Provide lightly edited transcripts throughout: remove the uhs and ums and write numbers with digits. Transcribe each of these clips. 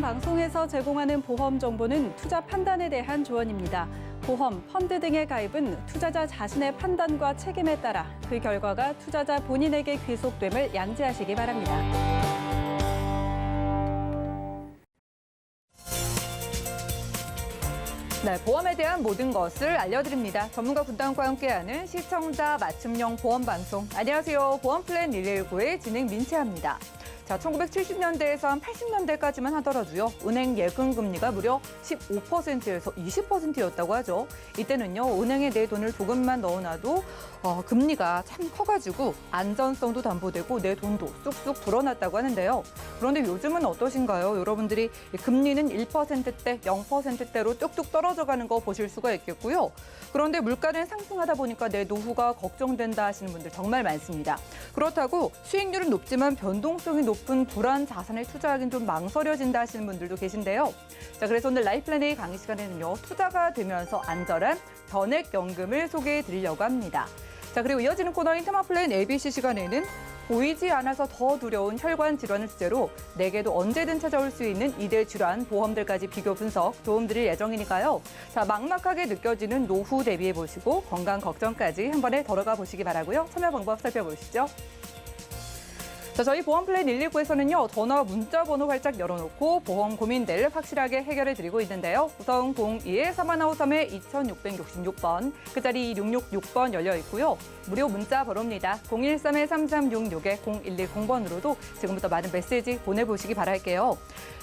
방송에서 제공하는 보험 정보는 투자 판단에 대한 조언입니다. 보험, 펀드 등의 가입은 투자자 자신의 판단과 책임에 따라 그 결과가 투자자 본인에게 귀속됨을 양지하시기 바랍니다. 네, 보험에 대한 모든 것을 알려드립니다. 전문가 군단과 함께하는 시청자 맞춤형 보험 방송. 안녕하세요. 보험플랜 119의 진행 민채합니다. 자, 1970년대에서 한 80년대까지만 하더라도요, 은행 예금 금리가 무려 15%에서 20%였다고 하죠. 이때는요, 은행에 내 돈을 조금만 넣어놔도 금리가 참 커가지고 안전성도 담보되고 내 돈도 쑥쑥 불어났다고 하는데요. 그런데 요즘은 어떠신가요? 여러분들이 금리는 1%대, 0%대로 뚝뚝 떨어져가는 거 보실 수가 있겠고요. 그런데 물가는 상승하다 보니까 내 노후가 걱정된다 하시는 분들 정말 많습니다. 그렇다고 수익률은 높지만 변동성이 높은 불안 자산에 투자하기는 좀 망설여진다 하시는 분들도 계신데요. 자, 그래서 오늘 라이플랜 A 강의 시간에는요, 투자가 되면서 안전한 전액연금을 소개해 드리려고 합니다. 자, 그리고 이어지는 코너인 테마플랜 ABC 시간에는 보이지 않아서 더 두려운 혈관 질환을 주제로 내게도 언제든 찾아올 수 있는 2대 질환 보험들까지 비교 분석 도움드릴 예정이니까요. 자, 막막하게 느껴지는 노후 대비해 보시고 건강 걱정까지 한 번에 덜어가 보시기 바라고요. 참여 방법 살펴보시죠. 자, 저희 보험플랜 119에서는요, 전화 문자 번호 활짝 열어놓고 보험 고민들 확실하게 해결해드리고 있는데요. 우선 02-3153-2666번, 끝자리 666번 열려 있고요. 무료 문자 번호입니다. 013-3366-0110번으로도 지금부터 많은 메시지 보내보시기 바랄게요.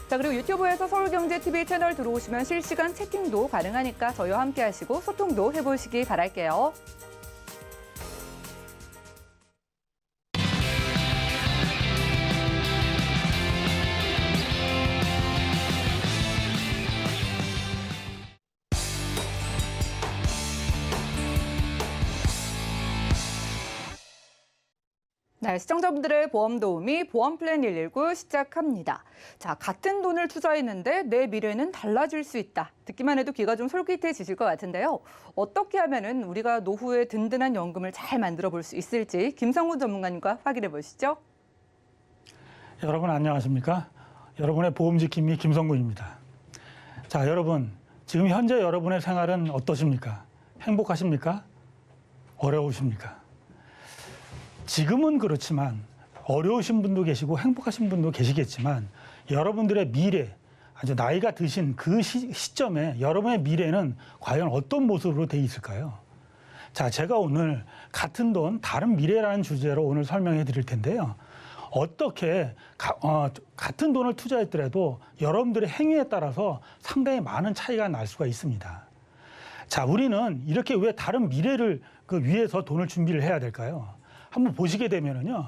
자, 그리고 유튜브에서 서울경제TV 채널 들어오시면 실시간 채팅도 가능하니까 저희와 함께 하시고 소통도 해보시기 바랄게요. 네, 시청자분들의 보험 도우미 보험플랜 119 시작합니다. 자, 같은 돈을 투자했는데 내 미래는 달라질 수 있다. 듣기만 해도 귀가 좀 솔깃해지실 것 같은데요. 어떻게 하면은 우리가 노후에 든든한 연금을 잘 만들어 볼 수 있을지 김성훈 전문가님과 확인해 보시죠. 여러분 안녕하십니까? 여러분의 보험지킴이 김성군입니다. 자, 여러분 지금 현재 여러분의 생활은 어떠십니까? 행복하십니까? 어려우십니까? 지금은 그렇지만 어려우신 분도 계시고 행복하신 분도 계시겠지만 여러분들의 미래, 아주 나이가 드신 그 시점에 여러분의 미래는 과연 어떤 모습으로 돼 있을까요? 자, 제가 오늘 같은 돈, 다른 미래라는 주제로 오늘 설명해 드릴 텐데요. 어떻게 같은 돈을 투자했더라도 여러분들의 행위에 따라서 상당히 많은 차이가 날 수가 있습니다. 자, 우리는 이렇게 왜 다른 미래를 위해서 돈을 준비를 해야 될까요? 한번 보시게 되면은요.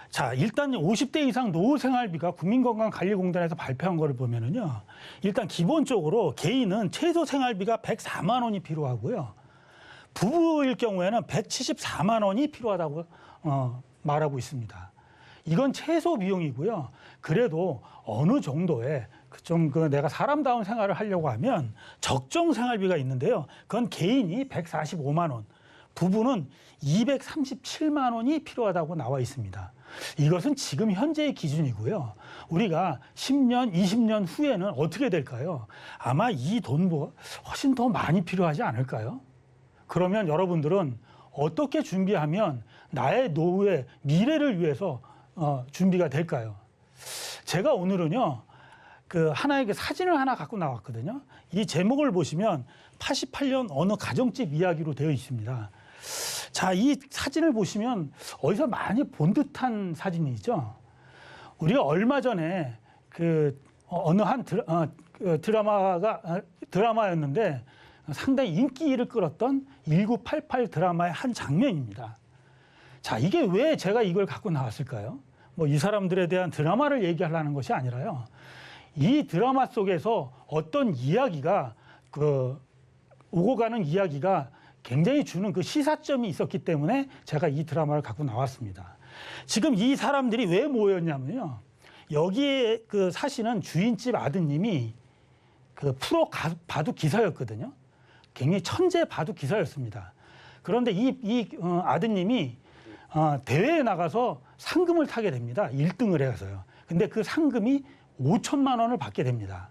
자, 일단 50대 이상 노후 생활비가 국민건강관리공단에서 발표한 거를 보면은요. 일단 기본적으로 개인은 최소 생활비가 104만 원이 필요하고요. 부부일 경우에는 174만 원이 필요하다고 말하고 있습니다. 이건 최소 비용이고요. 그래도 어느 정도의 내가 사람다운 생활을 하려고 하면 적정 생활비가 있는데요. 그건 개인이 145만 원. 부부는 237만 원이 필요하다고 나와 있습니다. 이것은 지금 현재의 기준이고요. 우리가 10년, 20년 후에는 어떻게 될까요? 아마 이 돈보다 훨씬 더 많이 필요하지 않을까요? 그러면 여러분들은 어떻게 준비하면 나의 노후의 미래를 위해서 준비가 될까요? 제가 오늘은요, 하나의 사진을 하나 갖고 나왔거든요. 이 제목을 보시면 88년 어느 가정집 이야기로 되어 있습니다. 자, 이 사진을 보시면 어디서 많이 본 듯한 사진이죠. 우리가 얼마 전에 어느 한 드라마였는데 상당히 인기를 끌었던 1988 드라마의 한 장면입니다. 자, 이게 왜 제가 이걸 갖고 나왔을까요? 이 사람들에 대한 드라마를 얘기하려는 것이 아니라요. 이 드라마 속에서 어떤 이야기가 오고 가는 이야기가 굉장히 주는 그 시사점이 있었기 때문에 제가 이 드라마를 갖고 나왔습니다. 지금 이 사람들이 왜 모였냐면요. 여기에 사시는 주인집 아드님이 프로 바둑 기사였거든요. 굉장히 천재 바둑 기사였습니다. 그런데 이 아드님이 대회에 나가서 상금을 타게 됩니다. 1등을 해서요. 근데 그 상금이 5천만 원을 받게 됩니다.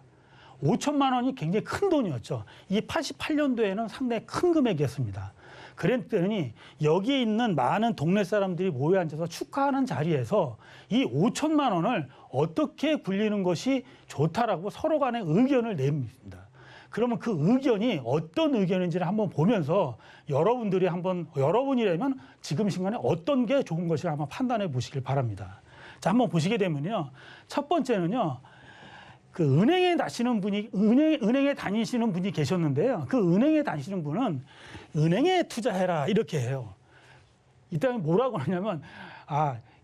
5천만 원이 굉장히 큰 돈이었죠. 이 88년도에는 상당히 큰 금액이었습니다. 그랬더니 여기에 있는 많은 동네 사람들이 모여 앉아서 축하하는 자리에서 이 5천만 원을 어떻게 굴리는 것이 좋다라고 서로 간에 의견을 냅니다. 그러면 그 의견이 어떤 의견인지를 한번 보면서 여러분이라면 지금 순간에 어떤 게 좋은 것이라 한번 판단해 보시길 바랍니다. 자, 한번 보시게 되면요. 첫 번째는요. 그 은행에 다니시는 분이 계셨는데요. 그 은행에 다니시는 분은 은행에 투자해라 이렇게 해요. 이때 뭐라고 하냐면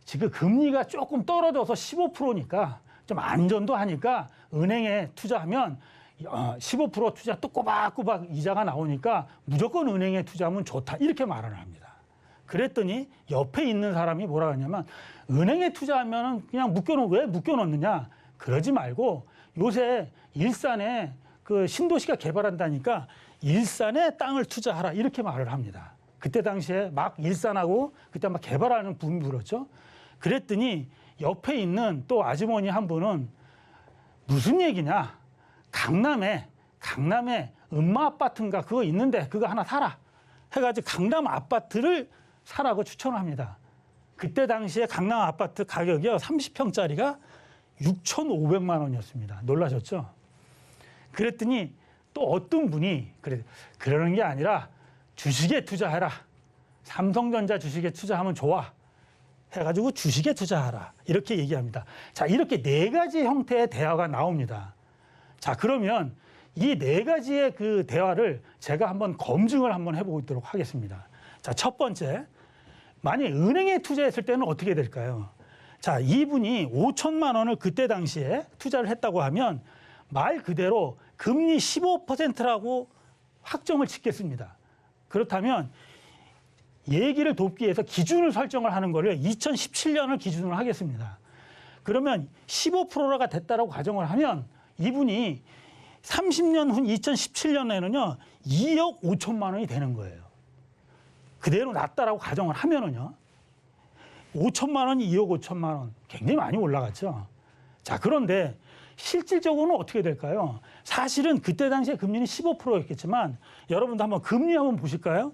지금 금리가 조금 떨어져서 15%니까 좀 안전도 하니까 은행에 투자하면 15% 투자 또 꼬박꼬박 이자가 나오니까 무조건 은행에 투자하면 좋다 이렇게 말을 합니다. 그랬더니 옆에 있는 사람이 뭐라 하냐면 은행에 투자하면 그냥 왜 묶여놓느냐 그러지 말고 요새 일산에 그 신도시가 개발한다니까 일산에 땅을 투자하라 이렇게 말을 합니다. 그때 당시에 막 일산하고 그때 막 개발하는 붐이 불었죠. 그랬더니 옆에 있는 또 아주머니 한 분은 무슨 얘기냐. 강남에 음마 아파트인가 그거 있는데 그거 하나 사라 해가지고 강남 아파트를 사라고 추천을 합니다. 그때 당시에 강남 아파트 가격이요 30평짜리가 6,500만 원이었습니다. 놀라셨죠? 그랬더니 또 어떤 분이 그러는 게 아니라 주식에 투자해라. 삼성전자 주식에 투자하면 좋아. 해가지고 주식에 투자하라. 이렇게 얘기합니다. 자, 이렇게 네 가지 형태의 대화가 나옵니다. 자, 그러면 이 네 가지의 그 대화를 제가 한번 검증을 한번 해보도록 하겠습니다. 자, 첫 번째. 만약 은행에 투자했을 때는 어떻게 될까요? 자, 이분이 5천만 원을 그때 당시에 투자를 했다고 하면 말 그대로 금리 15%라고 확정을 짓겠습니다. 그렇다면 얘기를 돕기 위해서 기준을 설정을 하는 거를 2017년을 기준으로 하겠습니다. 그러면 15%가 됐다라고 가정을 하면 이분이 30년 후 2017년에는요 2억 5천만 원이 되는 거예요. 그대로 났다라고 가정을 하면은요 5천만 원이 2억 5천만 원 굉장히 많이 올라갔죠. 자, 그런데 실질적으로는 어떻게 될까요? 사실은 그때 당시에 금리는 15%였겠지만 여러분도 한번 금리 한번 보실까요?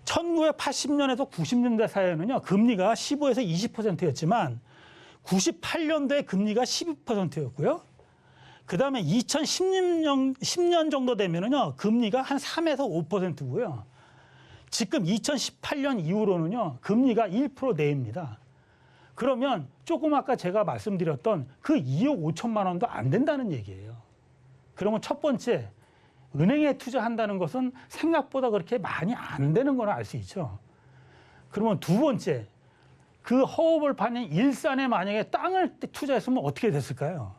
1980년에서 90년대 사이에는요 금리가 15에서 20%였지만 98년도에 금리가 12%였고요. 그다음에 2010년 정도 되면은요 금리가 한 3에서 5%고요. 지금 2018년 이후로는요 금리가 1% 내입니다. 그러면 조금 아까 제가 말씀드렸던 그 2억 5천만 원도 안 된다는 얘기예요. 그러면 첫 번째 은행에 투자한다는 것은 생각보다 그렇게 많이 안 되는 걸 알 수 있죠. 그러면 두 번째 그 허업을 파는 일산에 만약에 땅을 투자했으면 어떻게 됐을까요?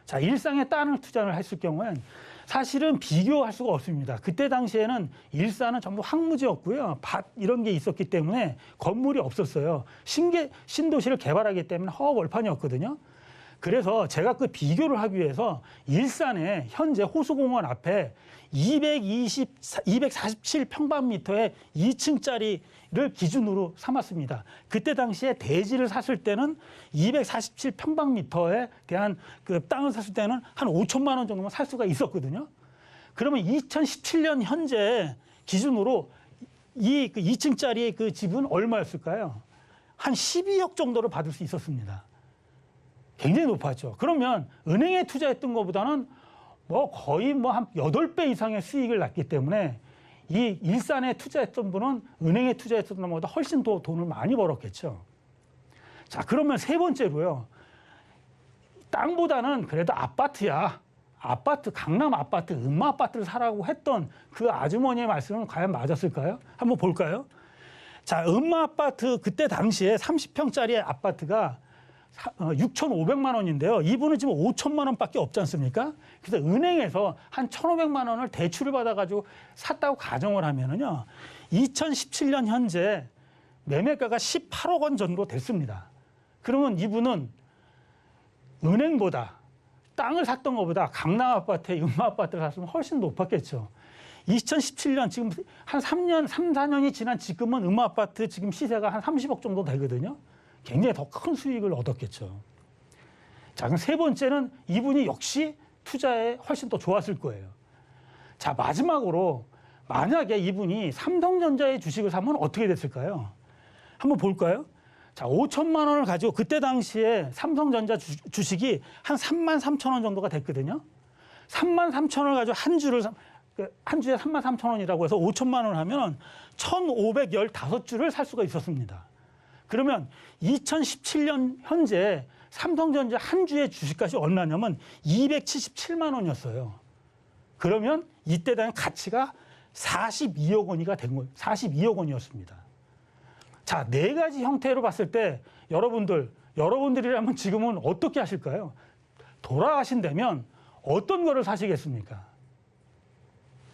자, 일산에 땅을 투자를 했을 경우엔 사실은 비교할 수가 없습니다. 그때 당시에는 일산은 전부 황무지였고요. 밭 이런 게 있었기 때문에 건물이 없었어요. 신도시를 개발하기 때문에 허벌판이었거든요. 그래서 제가 그 비교를 하기 위해서 일산에 현재 호수공원 앞에 247평방미터의 2층짜리를 기준으로 삼았습니다. 그때 당시에 대지를 샀을 때는 247평방미터에 대한 그 땅을 샀을 때는 한 5천만 원 정도만 살 수가 있었거든요. 그러면 2017년 현재 기준으로 이 2층짜리 그 집은 얼마였을까요? 한 12억 정도를 받을 수 있었습니다. 굉장히 높았죠. 그러면 은행에 투자했던 것보다는 거의 한 8배 이상의 수익을 났기 때문에 이 일산에 투자했던 분은 은행에 투자했던 것보다 훨씬 더 돈을 많이 벌었겠죠. 자, 그러면 세 번째로요. 땅보다는 그래도 아파트야. 아파트, 강남 아파트, 음마 아파트를 사라고 했던 그 아주머니의 말씀은 과연 맞았을까요? 한번 볼까요? 자, 음마 아파트 그때 당시에 30평짜리 아파트가 6,500만 원인데요. 이분은 지금 5천만 원밖에 없지 않습니까? 그래서 은행에서 한 1,500만 원을 대출을 받아가지고 샀다고 가정을 하면은요, 2017년 현재 매매가가 18억 원 정도 됐습니다. 그러면 이분은 은행보다 땅을 샀던 것보다 강남 아파트에 음마 아파트를 샀으면 훨씬 높았겠죠. 2017년 지금 한 3년, 3, 4년이 지난 지금은 음마 아파트 지금 시세가 한 30억 정도 되거든요. 굉장히 더 큰 수익을 얻었겠죠. 자, 그럼 세 번째는 이분이 역시 투자에 훨씬 더 좋았을 거예요. 자, 마지막으로 만약에 이분이 삼성전자의 주식을 사면 어떻게 됐을까요? 한번 볼까요? 자, 5천만 원을 가지고 그때 당시에 삼성전자 주식이 한 3만 3천 원 정도가 됐거든요. 3만 3천 원을 가지고 한 주에 3만 3천 원이라고 해서 5천만 원을 하면 1,515주를 살 수가 있었습니다. 그러면 2017년 현재 삼성전자 한 주의 주식값이 얼마냐면 277만 원이었어요. 그러면 이때 당시 가치가 42억 원이가 된 거예요. 42억 원이었습니다. 자, 네 가지 형태로 봤을 때 여러분들이라면 지금은 어떻게 하실까요? 돌아가신다면 어떤 거를 사시겠습니까?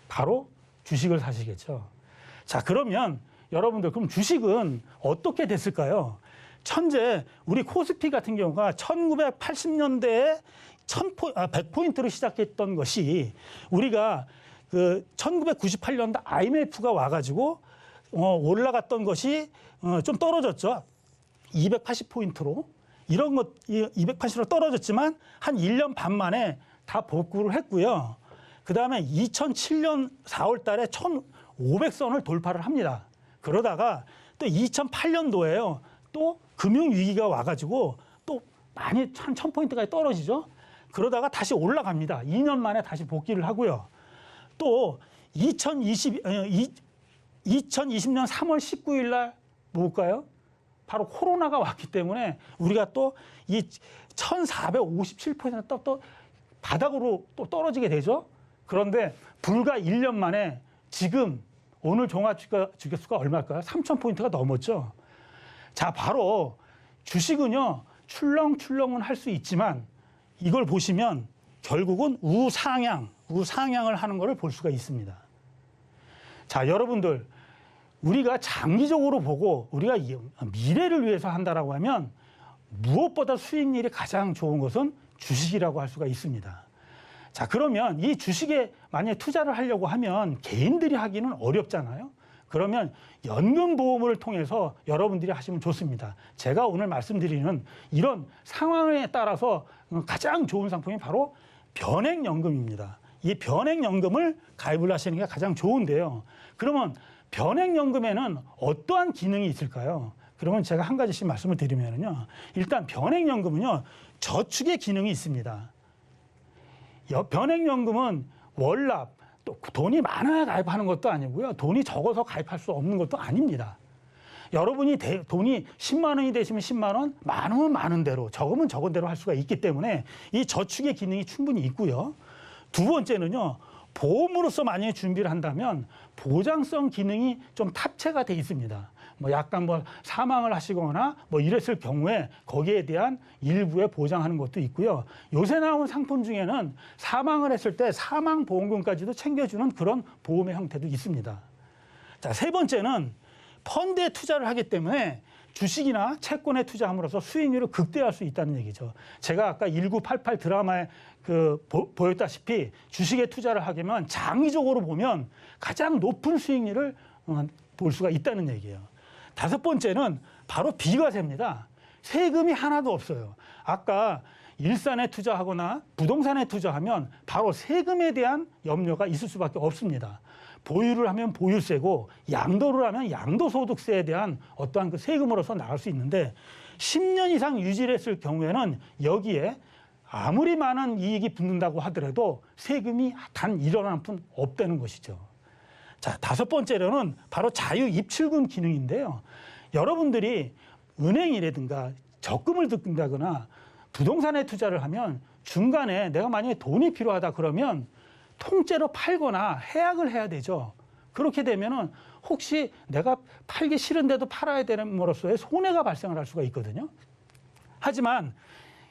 바로 주식을 사시겠죠. 자, 그러면 여러분들 그럼 주식은 어떻게 됐을까요? 현재 우리 코스피 같은 경우가 1980년대에 100포인트로 시작했던 것이 우리가 그 1998년도 IMF가 와가지고 올라갔던 것이 좀 떨어졌죠. 280포인트로. 이런 것 280으로 떨어졌지만 한 1년 반 만에 다 복구를 했고요. 그다음에 2007년 4월 달에 1,500선을 돌파를 합니다. 그러다가 또 2008년도에요. 또 금융위기가 와가지고 또 많이 한 1,000포인트까지 떨어지죠. 그러다가 다시 올라갑니다. 2년 만에 다시 복귀를 하고요. 또 2020년 3월 19일 날 뭘까요? 바로 코로나가 왔기 때문에 우리가 또 이 1,457% 또 바닥으로 또 떨어지게 되죠. 그런데 불과 1년 만에 지금 오늘 종합주가수가 얼마일까요? 3,000포인트가 넘었죠. 자, 바로 주식은요, 출렁출렁은 할 수 있지만 이걸 보시면 결국은 우상향을 하는 것을 볼 수가 있습니다. 자, 여러분들, 우리가 장기적으로 보고 우리가 미래를 위해서 한다라고 하면 무엇보다 수익률이 가장 좋은 것은 주식이라고 할 수가 있습니다. 자, 그러면 이 주식에 만약에 투자를 하려고 하면 개인들이 하기는 어렵잖아요. 그러면 연금보험을 통해서 여러분들이 하시면 좋습니다. 제가 오늘 말씀드리는 이런 상황에 따라서 가장 좋은 상품이 바로 변액연금입니다. 이 변액연금을 가입을 하시는 게 가장 좋은데요. 그러면 변액연금에는 어떠한 기능이 있을까요? 그러면 제가 한 가지씩 말씀을 드리면요. 일단 변액연금은요, 저축의 기능이 있습니다. 변액연금은 월납, 또 돈이 많아야 가입하는 것도 아니고요. 돈이 적어서 가입할 수 없는 것도 아닙니다. 여러분이 돈이 10만 원이 되시면 10만 원, 많으면 많은 대로, 적으면 적은 대로 할 수가 있기 때문에 이 저축의 기능이 충분히 있고요. 두 번째는요. 보험으로서 만약에 준비를 한다면 보장성 기능이 좀 탑재가 돼 있습니다. 뭐 약간 뭐 사망을 하시거나 뭐 이랬을 경우에 거기에 대한 일부의 보장하는 것도 있고요. 요새 나온 상품 중에는 사망을 했을 때 사망보험금까지도 챙겨주는 그런 보험의 형태도 있습니다. 자, 세 번째는 펀드에 투자를 하기 때문에 주식이나 채권에 투자함으로써 수익률을 극대화할 수 있다는 얘기죠. 제가 아까 1988 드라마에 보였다시피 주식에 투자를 하게 되면 장기적으로 보면 가장 높은 수익률을 볼 수가 있다는 얘기예요. 다섯 번째는 바로 비과세입니다. 세금이 하나도 없어요. 아까 일산에 투자하거나 부동산에 투자하면 바로 세금에 대한 염려가 있을 수밖에 없습니다. 보유를 하면 보유세고 양도를 하면 양도소득세에 대한 어떠한 그 세금으로서 나갈 수 있는데 10년 이상 유지를 했을 경우에는 여기에 아무리 많은 이익이 붙는다고 하더라도 세금이 단 1원 한 푼 없다는 것이죠. 자, 다섯 번째로는 바로 자유 입출금 기능인데요. 여러분들이 은행이라든가 적금을 든다거나 부동산에 투자를 하면 중간에 내가 만약에 돈이 필요하다 그러면 통째로 팔거나 해약을 해야 되죠. 그렇게 되면은 혹시 내가 팔기 싫은데도 팔아야 되는으로서의 손해가 발생을 할 수가 있거든요. 하지만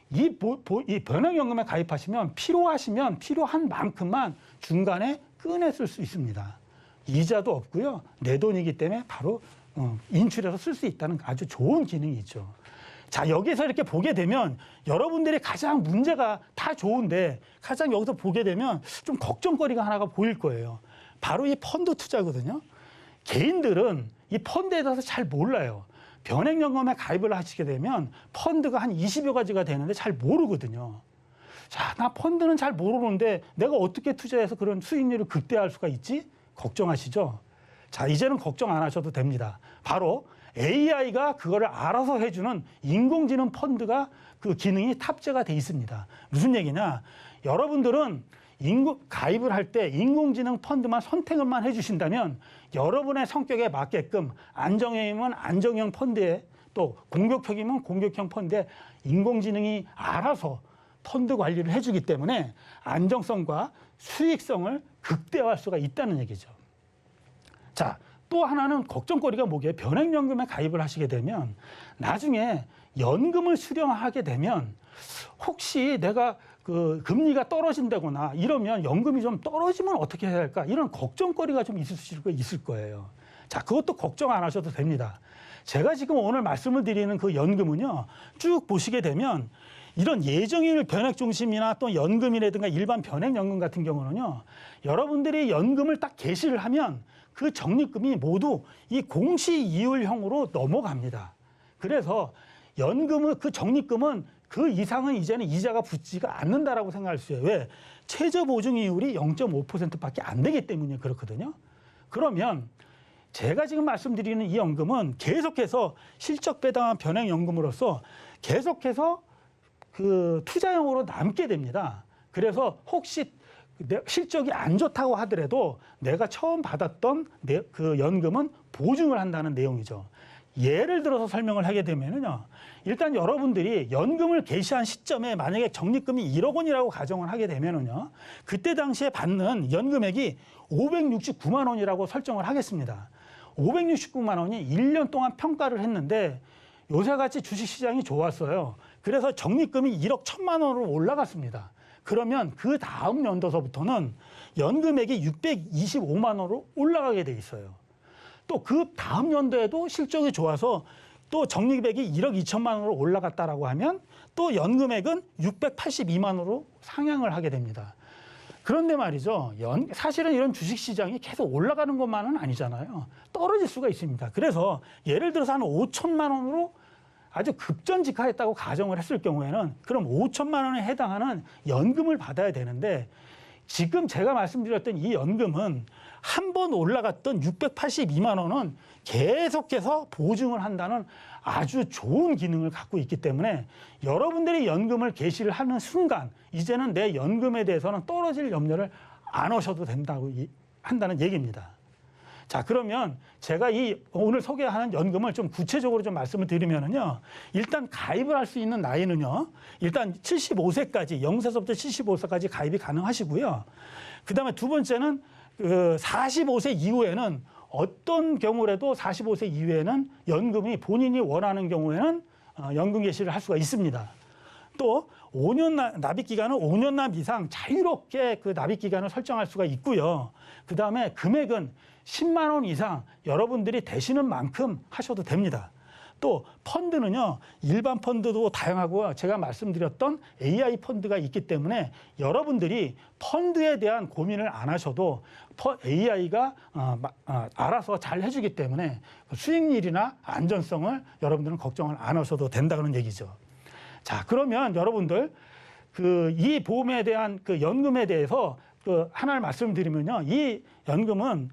이 변액연금에 가입하시면 필요하시면 필요한 만큼만 중간에 꺼냈을 수 있습니다. 이자도 없고요. 내 돈이기 때문에 바로 인출해서 쓸 수 있다는 아주 좋은 기능이 있죠. 자, 여기서 이렇게 보게 되면 여러분들이 가장 문제가 다 좋은데 가장 여기서 보게 되면 좀 걱정거리가 하나가 보일 거예요. 바로 이 펀드 투자거든요. 개인들은 이 펀드에 대해서 잘 몰라요. 변액연금에 가입을 하시게 되면 펀드가 한 20여 가지가 되는데 잘 모르거든요. 자, 나 펀드는 잘 모르는데 내가 어떻게 투자해서 그런 수익률을 극대화할 수가 있지? 걱정하시죠? 자, 이제는 걱정 안 하셔도 됩니다. 바로 AI가 그거를 알아서 해주는 인공지능 펀드가 그 기능이 탑재가 돼 있습니다. 무슨 얘기냐? 여러분들은 가입을 할 때 인공지능 펀드만 선택만 해주신다면 여러분의 성격에 맞게끔 안정형이면 안정형 펀드에 또 공격형이면 공격형 펀드에 인공지능이 알아서 펀드 관리를 해주기 때문에 안정성과 수익성을 극대화할 수가 있다는 얘기죠. 자, 또 하나는 걱정거리가 뭐게요? 변액연금에 가입을 하시게 되면 나중에 연금을 수령하게 되면 혹시 내가 그 금리가 떨어진다거나 이러면 연금이 좀 떨어지면 어떻게 해야 할까? 이런 걱정거리가 좀 있을 거예요. 자, 그것도 걱정 안 하셔도 됩니다. 제가 지금 오늘 말씀을 드리는 그 연금은요, 쭉 보시게 되면 이런 예정일 변액 중심이나 또 연금이라든가 일반 변액연금 같은 경우는요, 여러분들이 연금을 딱 개시를 하면 그 적립금이 모두 이 공시이율형으로 넘어갑니다. 그래서 연금은 그 적립금은 그 이상은 이제는 이자가 붙지가 않는다라고 생각할 수 있어요. 왜? 최저보증이율이 0.5%밖에 안 되기 때문에 그렇거든요. 그러면 제가 지금 말씀드리는 이 연금은 계속해서 실적 배당한 변액연금으로서 계속해서 그 투자용으로 남게 됩니다. 그래서 혹시 실적이 안 좋다고 하더라도 내가 처음 받았던 그 연금은 보증을 한다는 내용이죠. 예를 들어서 설명을 하게 되면요. 일단 여러분들이 연금을 개시한 시점에 만약에 적립금이 1억 원이라고 가정을 하게 되면요. 그때 당시에 받는 연금액이 569만 원이라고 설정을 하겠습니다. 569만 원이 1년 동안 평가를 했는데 요새같이 주식시장이 좋았어요. 그래서 적립금이 1억 1천만 원으로 올라갔습니다. 그러면 그 다음 연도서부터는 연금액이 625만 원으로 올라가게 돼 있어요. 또 그 다음 연도에도 실적이 좋아서 또 적립액이 1억 2천만 원으로 올라갔다라고 하면 또 연금액은 682만 원으로 상향을 하게 됩니다. 그런데 말이죠. 사실은 이런 주식시장이 계속 올라가는 것만은 아니잖아요. 떨어질 수가 있습니다. 그래서 예를 들어서 한 5천만 원으로 아주 급전직하했다고 가정을 했을 경우에는 그럼 5천만 원에 해당하는 연금을 받아야 되는데 지금 제가 말씀드렸던 이 연금은 한 번 올라갔던 682만 원은 계속해서 보증을 한다는 아주 좋은 기능을 갖고 있기 때문에 여러분들이 연금을 개시를 하는 순간 이제는 내 연금에 대해서는 떨어질 염려를 안 하셔도 된다고 한다는 얘기입니다. 자, 그러면 제가 이 오늘 소개하는 연금을 좀 구체적으로 좀 말씀을 드리면은요. 일단 가입을 할 수 있는 나이는요. 일단 75세까지 0세서부터 75세까지 가입이 가능하시고요. 그다음에 두 번째는 45세 이후에는 어떤 경우라도 45세 이후에는 연금이 본인이 원하는 경우에는 연금 개시를 할 수가 있습니다. 또 5년 납입 기간은 5년 납 이상 자유롭게 그 납입 기간을 설정할 수가 있고요. 그다음에 금액은 10만 원 이상 여러분들이 되시는 만큼 하셔도 됩니다. 또 펀드는요. 일반 펀드도 다양하고 제가 말씀드렸던 AI 펀드가 있기 때문에 여러분들이 펀드에 대한 고민을 안 하셔도 AI가 알아서 잘 해주기 때문에 수익률이나 안전성을 여러분들은 걱정을 안 하셔도 된다는 얘기죠. 자, 그러면 여러분들 이 보험에 대한 그 연금에 대해서 하나를 말씀드리면요. 이 연금은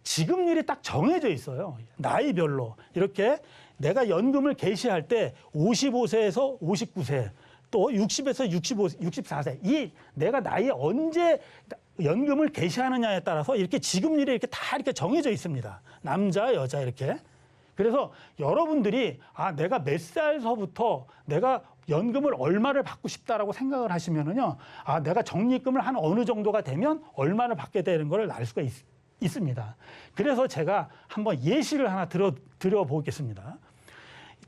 지급률이 딱 정해져 있어요. 나이별로. 이렇게 내가 연금을 개시할 때 55세에서 59세, 또 60에서 64세. 이 내가 나이에 언제 연금을 개시하느냐에 따라서 이렇게 지급률이 이렇게 다 이렇게 정해져 있습니다. 남자, 여자 이렇게. 그래서 여러분들이 내가 몇 살서부터 내가 연금을 얼마를 받고 싶다라고 생각을 하시면은요. 내가 적립금을 한 어느 정도가 되면 얼마를 받게 되는 걸 알 수가 있습니다. 그래서 제가 한번 예시를 하나 드려보겠습니다.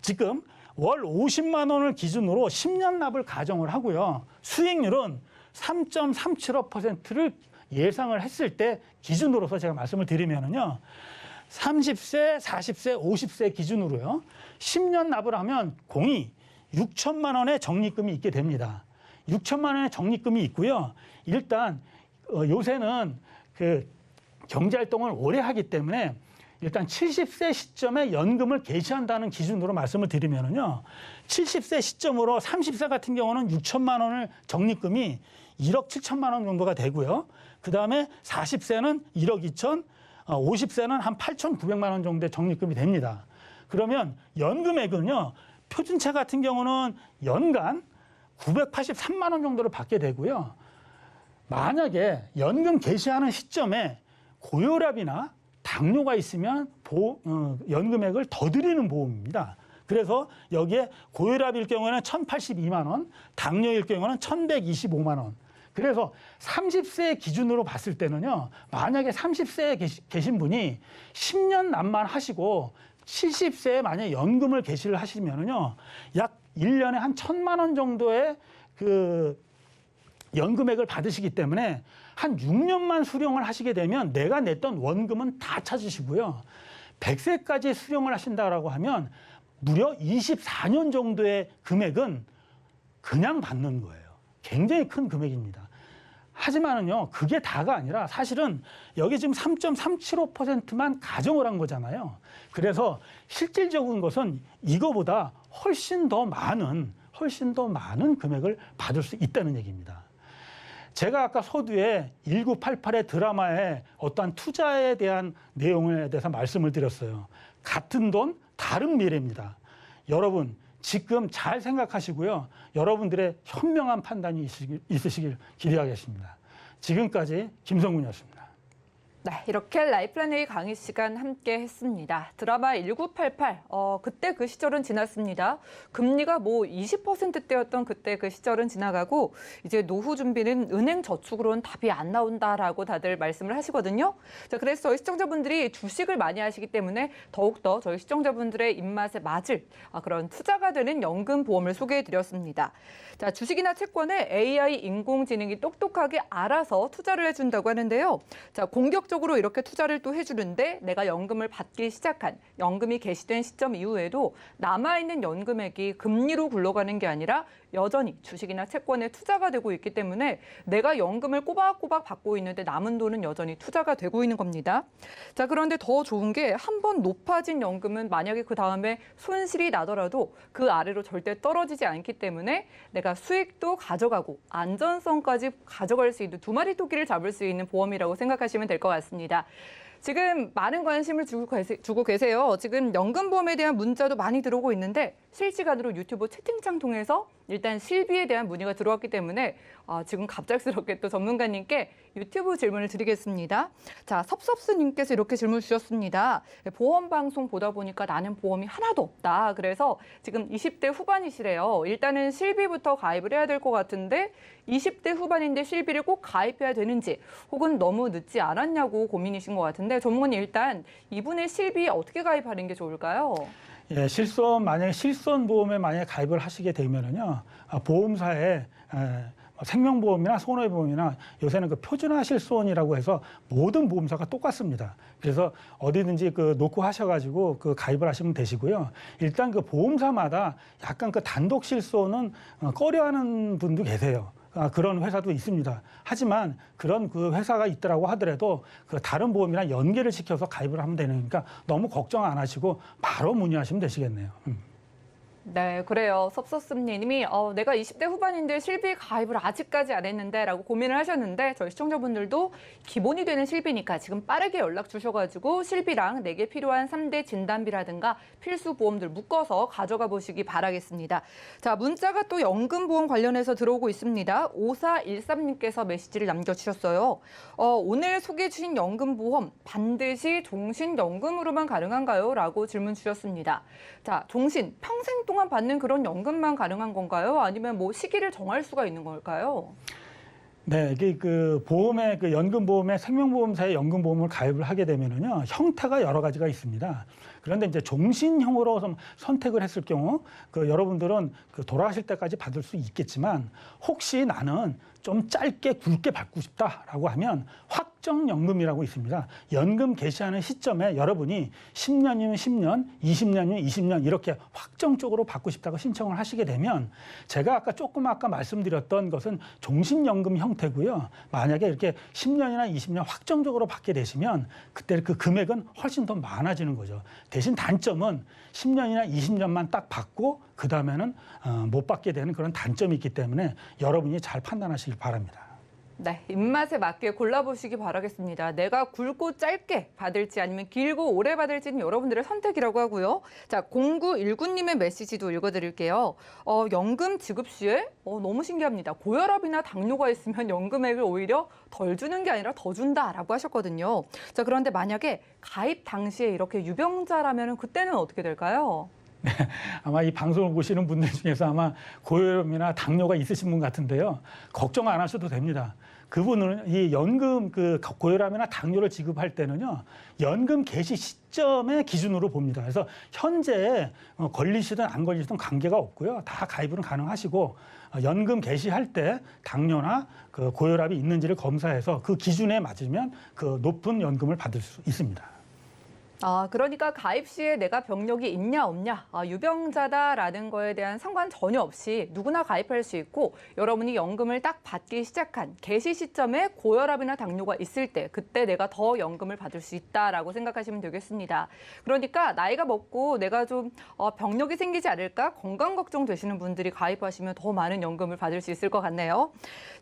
지금 월 50만 원을 기준으로 10년 납을 가정을 하고요. 수익률은 3.375%를 예상을 했을 때 기준으로서 제가 말씀을 드리면은요. 30세, 40세, 50세 기준으로요. 10년 납을 하면 공이 6천만 원의 적립금이 있게 됩니다. 6천만 원의 적립금이 있고요. 일단 요새는 그 경제활동을 오래 하기 때문에 일단 70세 시점에 연금을 개시한다는 기준으로 말씀을 드리면은요. 70세 시점으로 30세 같은 경우는 6천만 원을 적립금이 1억 7천만 원 정도가 되고요. 그다음에 40세는 1억 2천, 50세는 한 8,900만 원 정도의 적립금이 됩니다. 그러면 연금액은요. 표준차 같은 경우는 연간 983만 원 정도를 받게 되고요. 만약에 연금 개시하는 시점에 고혈압이나 당뇨가 있으면 연금액을 더 드리는 보험입니다. 그래서 여기에 고혈압일 경우에는 1,082만 원, 당뇨일 경우에는 1,125만 원. 그래서 30세 기준으로 봤을 때는요. 만약에 30세에 계신 분이 10년 납만 하시고 70세에 만약에 연금을 개시를 하시면은요. 약 1년에 한 1,000만 원 정도의 연금액을 받으시기 때문에 한 6년만 수령을 하시게 되면 내가 냈던 원금은 다 찾으시고요. 100세까지 수령을 하신다라고 하면 무려 24년 정도의 금액은 그냥 받는 거예요. 굉장히 큰 금액입니다. 하지만은요, 그게 다가 아니라 사실은 여기 지금 3.375%만 가정을 한 거잖아요. 그래서 실질적인 것은 이거보다 훨씬 더 많은 금액을 받을 수 있다는 얘기입니다. 제가 아까 서두에 1988의 드라마의 어떠한 투자에 대한 내용에 대해서 말씀을 드렸어요. 같은 돈, 다른 미래입니다. 여러분, 지금 잘 생각하시고요. 여러분들의 현명한 판단이 있으시길 기대하겠습니다. 지금까지 김성군이었습니다. 네, 이렇게 라이플라네의 강의 시간 함께 했습니다. 드라마 1988, 그때 그 시절은 지났습니다. 금리가 20%대였던 그때 그 시절은 지나가고 이제 노후 준비는 은행 저축으로는 답이 안 나온다라고 다들 말씀을 하시거든요. 자, 그래서 저희 시청자분들이 주식을 많이 하시기 때문에 더욱더 저희 시청자분들의 입맛에 맞을 그런 투자가 되는 연금 보험을 소개해드렸습니다. 자, 주식이나 채권에 AI 인공지능이 똑똑하게 알아서 투자를 해준다고 하는데요. 자, 공격적으로 이렇게 투자를 또 해주는데 내가 연금을 받기 시작한 연금이 개시된 시점 이후에도 남아있는 연금액이 금리로 굴러가는 게 아니라 여전히 주식이나 채권에 투자가 되고 있기 때문에 내가 연금을 꼬박꼬박 받고 있는데 남은 돈은 여전히 투자가 되고 있는 겁니다. 자, 그런데 더 좋은 게 한 번 높아진 연금은 만약에 그 다음에 손실이 나더라도 그 아래로 절대 떨어지지 않기 때문에 내가 수익도 가져가고 안전성까지 가져갈 수 있는 두 마리 토끼를 잡을 수 있는 보험이라고 생각하시면 될 것 같습니다. 지금 많은 관심을 주고 계세요. 지금 연금보험에 대한 문자도 많이 들어오고 있는데 실시간으로 유튜브 채팅창 통해서 일단 실비에 대한 문의가 들어왔기 때문에 지금 갑작스럽게 또 전문가님께 유튜브 질문을 드리겠습니다. 자, 섭섭스님께서 이렇게 질문 주셨습니다. 보험 방송 보다 보니까 나는 보험이 하나도 없다. 그래서 지금 20대 후반이시래요. 일단은 실비부터 가입을 해야 될 것 같은데 20대 후반인데 실비를 꼭 가입해야 되는지 혹은 너무 늦지 않았냐고 고민이신 것 같은데 전문가님 일단 이분의 실비 어떻게 가입하는 게 좋을까요? 예, 만약에 실손보험에 만약에 가입을 하시게 되면은요, 보험사에 생명보험이나 손해보험이나 요새는 그 표준화 실손이라고 해서 모든 보험사가 똑같습니다. 그래서 어디든지 놓고 하셔가지고 가입을 하시면 되시고요. 일단 그 보험사마다 약간 그 단독 실손은 꺼려하는 분도 계세요. 그런 회사도 있습니다. 하지만 그런 그 회사가 있더라고 하더라도 그 다른 보험이랑 연계를 시켜서 가입을 하면 되니까 너무 걱정 안 하시고 바로 문의하시면 되시겠네요. 네, 그래요. 섭섭스님이 내가 20대 후반인데 실비 가입을 아직까지 안 했는데 라고 고민을 하셨는데 저희 시청자분들도 기본이 되는 실비니까 지금 빠르게 연락 주셔가지고 실비랑 내게 필요한 3대 진단비라든가 필수 보험들 묶어서 가져가 보시기 바라겠습니다. 자, 문자가 또 연금보험 관련해서 들어오고 있습니다. 5413님께서 메시지를 남겨주셨어요. 오늘 소개해 주신 연금보험 반드시 종신연금으로만 가능한가요? 라고 질문 주셨습니다. 자, 종신, 평생 동안 받는 그런 연금만 가능한 건가요? 아니면 시기를 정할 수가 있는 걸까요? 네, 이게 보험의 연금보험에 생명보험사의 연금보험을 가입을 하게 되면은요, 형태가 여러 가지가 있습니다. 그런데 이제 종신형으로 선택을 했을 경우, 여러분들은 돌아가실 때까지 받을 수 있겠지만, 혹시 나는 좀 짧게 굵게 받고 싶다라고 하면 확 확정연금이라고 있습니다. 연금 개시하는 시점에 여러분이 10년이면 10년, 20년이면 20년 이렇게 확정적으로 받고 싶다고 신청을 하시게 되면 제가 아까 말씀드렸던 것은 종신연금 형태고요. 만약에 이렇게 10년이나 20년 확정적으로 받게 되시면 그때 그 금액은 훨씬 더 많아지는 거죠. 대신 단점은 10년이나 20년만 딱 받고 그다음에는 못 받게 되는 그런 단점이 있기 때문에 여러분이 잘 판단하시길 바랍니다. 네, 입맛에 맞게 골라보시기 바라겠습니다. 내가 굵고 짧게 받을지 아니면 길고 오래 받을지는 여러분들의 선택이라고 하고요. 자, 0919님의 메시지도 읽어드릴게요. 연금 지급 시에 너무 신기합니다. 고혈압이나 당뇨가 있으면 연금액을 오히려 덜 주는 게 아니라 더 준다라고 하셨거든요. 자, 그런데 만약에 가입 당시에 이렇게 유병자라면 그때는 어떻게 될까요? 네, 아마 이 방송을 보시는 분들 중에서 아마 고혈압이나 당뇨가 있으신 분 같은데요. 걱정 안 하셔도 됩니다. 그분은 이 연금 고혈압이나 당뇨를 지급할 때는요. 연금 개시 시점의 기준으로 봅니다. 그래서 현재 걸리시든 안 걸리시든 관계가 없고요. 다 가입은 가능하시고 연금 개시할 때 당뇨나 그 고혈압이 있는지를 검사해서 그 기준에 맞으면 그 높은 연금을 받을 수 있습니다. 그러니까 가입 시에 내가 병력이 있냐 없냐, 유병자다라는 거에 대한 상관 전혀 없이 누구나 가입할 수 있고 여러분이 연금을 딱 받기 시작한 개시 시점에 고혈압이나 당뇨가 있을 때 그때 내가 더 연금을 받을 수 있다라고 생각하시면 되겠습니다. 그러니까 나이가 먹고 내가 좀 병력이 생기지 않을까 건강 걱정 되시는 분들이 가입하시면 더 많은 연금을 받을 수 있을 것 같네요.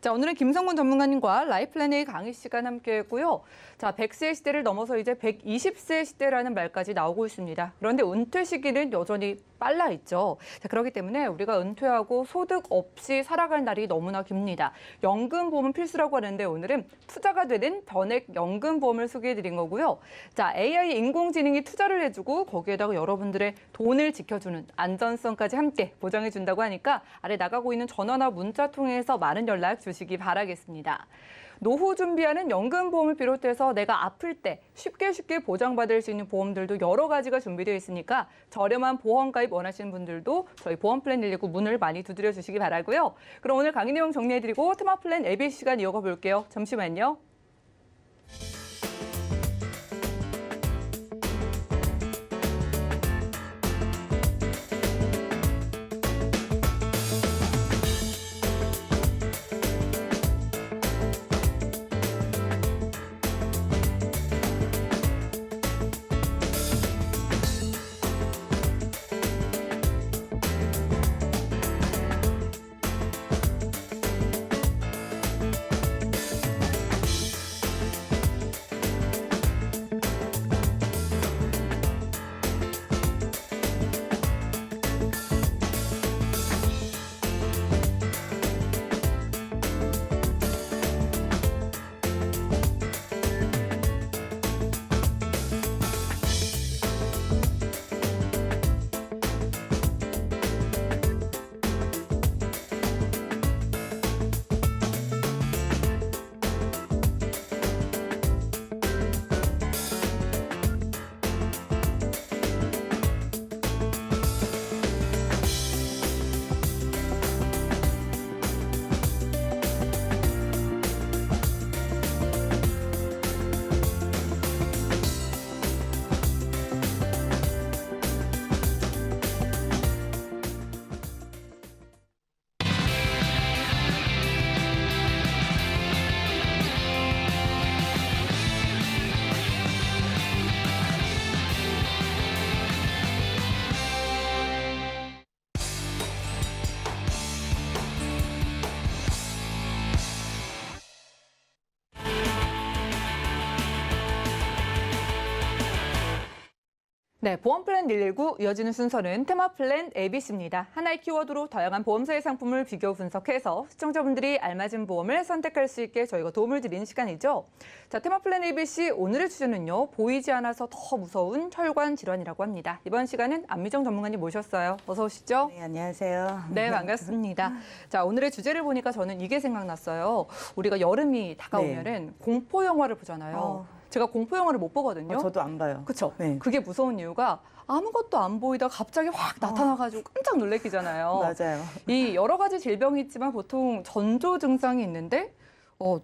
자, 오늘은 김성군 전문가님과 라이플랜의 강의 시간 함께했고요. 자, 100세 시대를 넘어서 이제 120세 시대라는 말까지 나오고 있습니다. 그런데 은퇴 시기는 여전히 빨라 있죠. 자, 그렇기 때문에 우리가 은퇴하고 소득 없이 살아갈 날이 너무나 깁니다. 연금보험은 필수라고 하는데 오늘은 투자가 되는 변액 연금보험을 소개해드린 거고요. 자, AI 인공지능이 투자를 해주고 거기에다가 여러분들의 돈을 지켜주는 안전성까지 함께 보장해준다고 하니까 아래 나가고 있는 전화나 문자 통해서 많은 연락 주시기 바라겠습니다. 노후 준비하는 연금보험을 비롯해서 내가 아플 때 쉽게 보장받을 수 있는 보험들도 여러 가지가 준비되어 있으니까 저렴한 보험 가입 원하시는 분들도 저희 보험플랜 119 문을 많이 두드려 주시기 바라고요. 그럼 오늘 강의 내용 정리해드리고 테마플랜 ABC 시간 이어가 볼게요. 잠시만요. 네, 보험플랜 119 이어지는 순서는 테마플랜 ABC입니다. 하나의 키워드로 다양한 보험사의 상품을 비교 분석해서 시청자분들이 알맞은 보험을 선택할 수 있게 저희가 도움을 드리는 시간이죠. 자, 테마플랜 ABC 오늘의 주제는요. 보이지 않아서 더 무서운 혈관 질환이라고 합니다. 이번 시간은 안미정 전문가님 모셨어요. 어서 오시죠. 네, 안녕하세요. 네, 반갑습니다. 자, 오늘의 주제를 보니까 저는 이게 생각났어요. 우리가 여름이 다가오면은 공포 영화를 보잖아요. 제가 공포 영화를 못 보거든요. 저도 안 봐요. 그렇죠. 네. 그게 무서운 이유가 아무것도 안 보이다 갑자기 확 나타나가지고 깜짝 놀래키잖아요. 맞아요. 이 여러 가지 질병이 있지만 보통 전조 증상이 있는데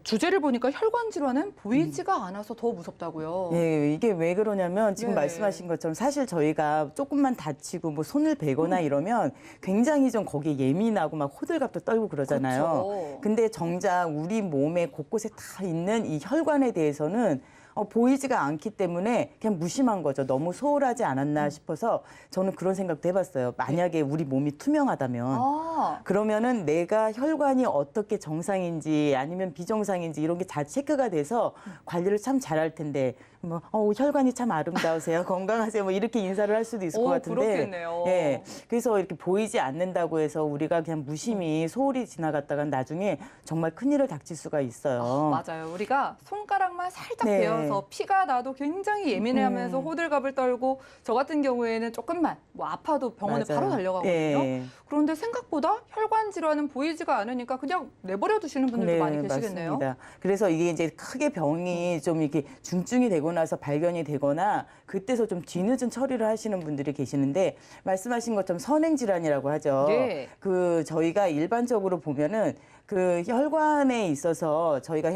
주제를 보니까 혈관 질환은 보이지가 않아서 더 무섭다고요. 예, 이게 왜 그러냐면 지금 네. 말씀하신 것처럼 사실 저희가 조금만 다치고 뭐 손을 베거나 이러면 굉장히 좀 거기에 예민하고 막 호들갑도 떨고 그러잖아요. 그렇죠. 근데 정작 우리 몸에 곳곳에 다 있는 이 혈관에 대해서는 보이지가 않기 때문에 그냥 무심한 거죠. 너무 소홀하지 않았나 싶어서 저는 그런 생각도 해봤어요. 만약에 우리 몸이 투명하다면 아, 그러면은 내가 혈관이 어떻게 정상인지 아니면 비정상인지 이런 게 다 체크가 돼서 관리를 참 잘할 텐데 뭐 혈관이 참 아름다우세요, 건강하세요, 뭐 이렇게 인사를 할 수도 있을 것 같은데. 그렇겠네요. 예, 그래서 이렇게 보이지 않는다고 해서 우리가 그냥 무심히 소홀히 지나갔다가 나중에 정말 큰일을 닥칠 수가 있어요. 맞아요. 우리가 손가락만 살짝 네. 베어서 피가 나도 굉장히 예민해하면서 호들갑을 떨고 저 같은 경우에는 조금만 뭐 아파도 병원에 맞아요. 바로 달려가거든요. 예. 그런데 생각보다 혈관 질환은 보이지가 않으니까 그냥 내버려 두시는 분들도 많이 계시겠네요. 맞습니다. 그래서 이게 이제 크게 병이 좀 이렇게 중증이 되고 나서 발견이 되거나 그때서 좀 뒤늦은 처리를 하시는 분들이 계시는데 말씀하신 것처럼 선행질환이라고 하죠. 예. 그 저희가 일반적으로 보면은 그 혈관에 있어서 저희가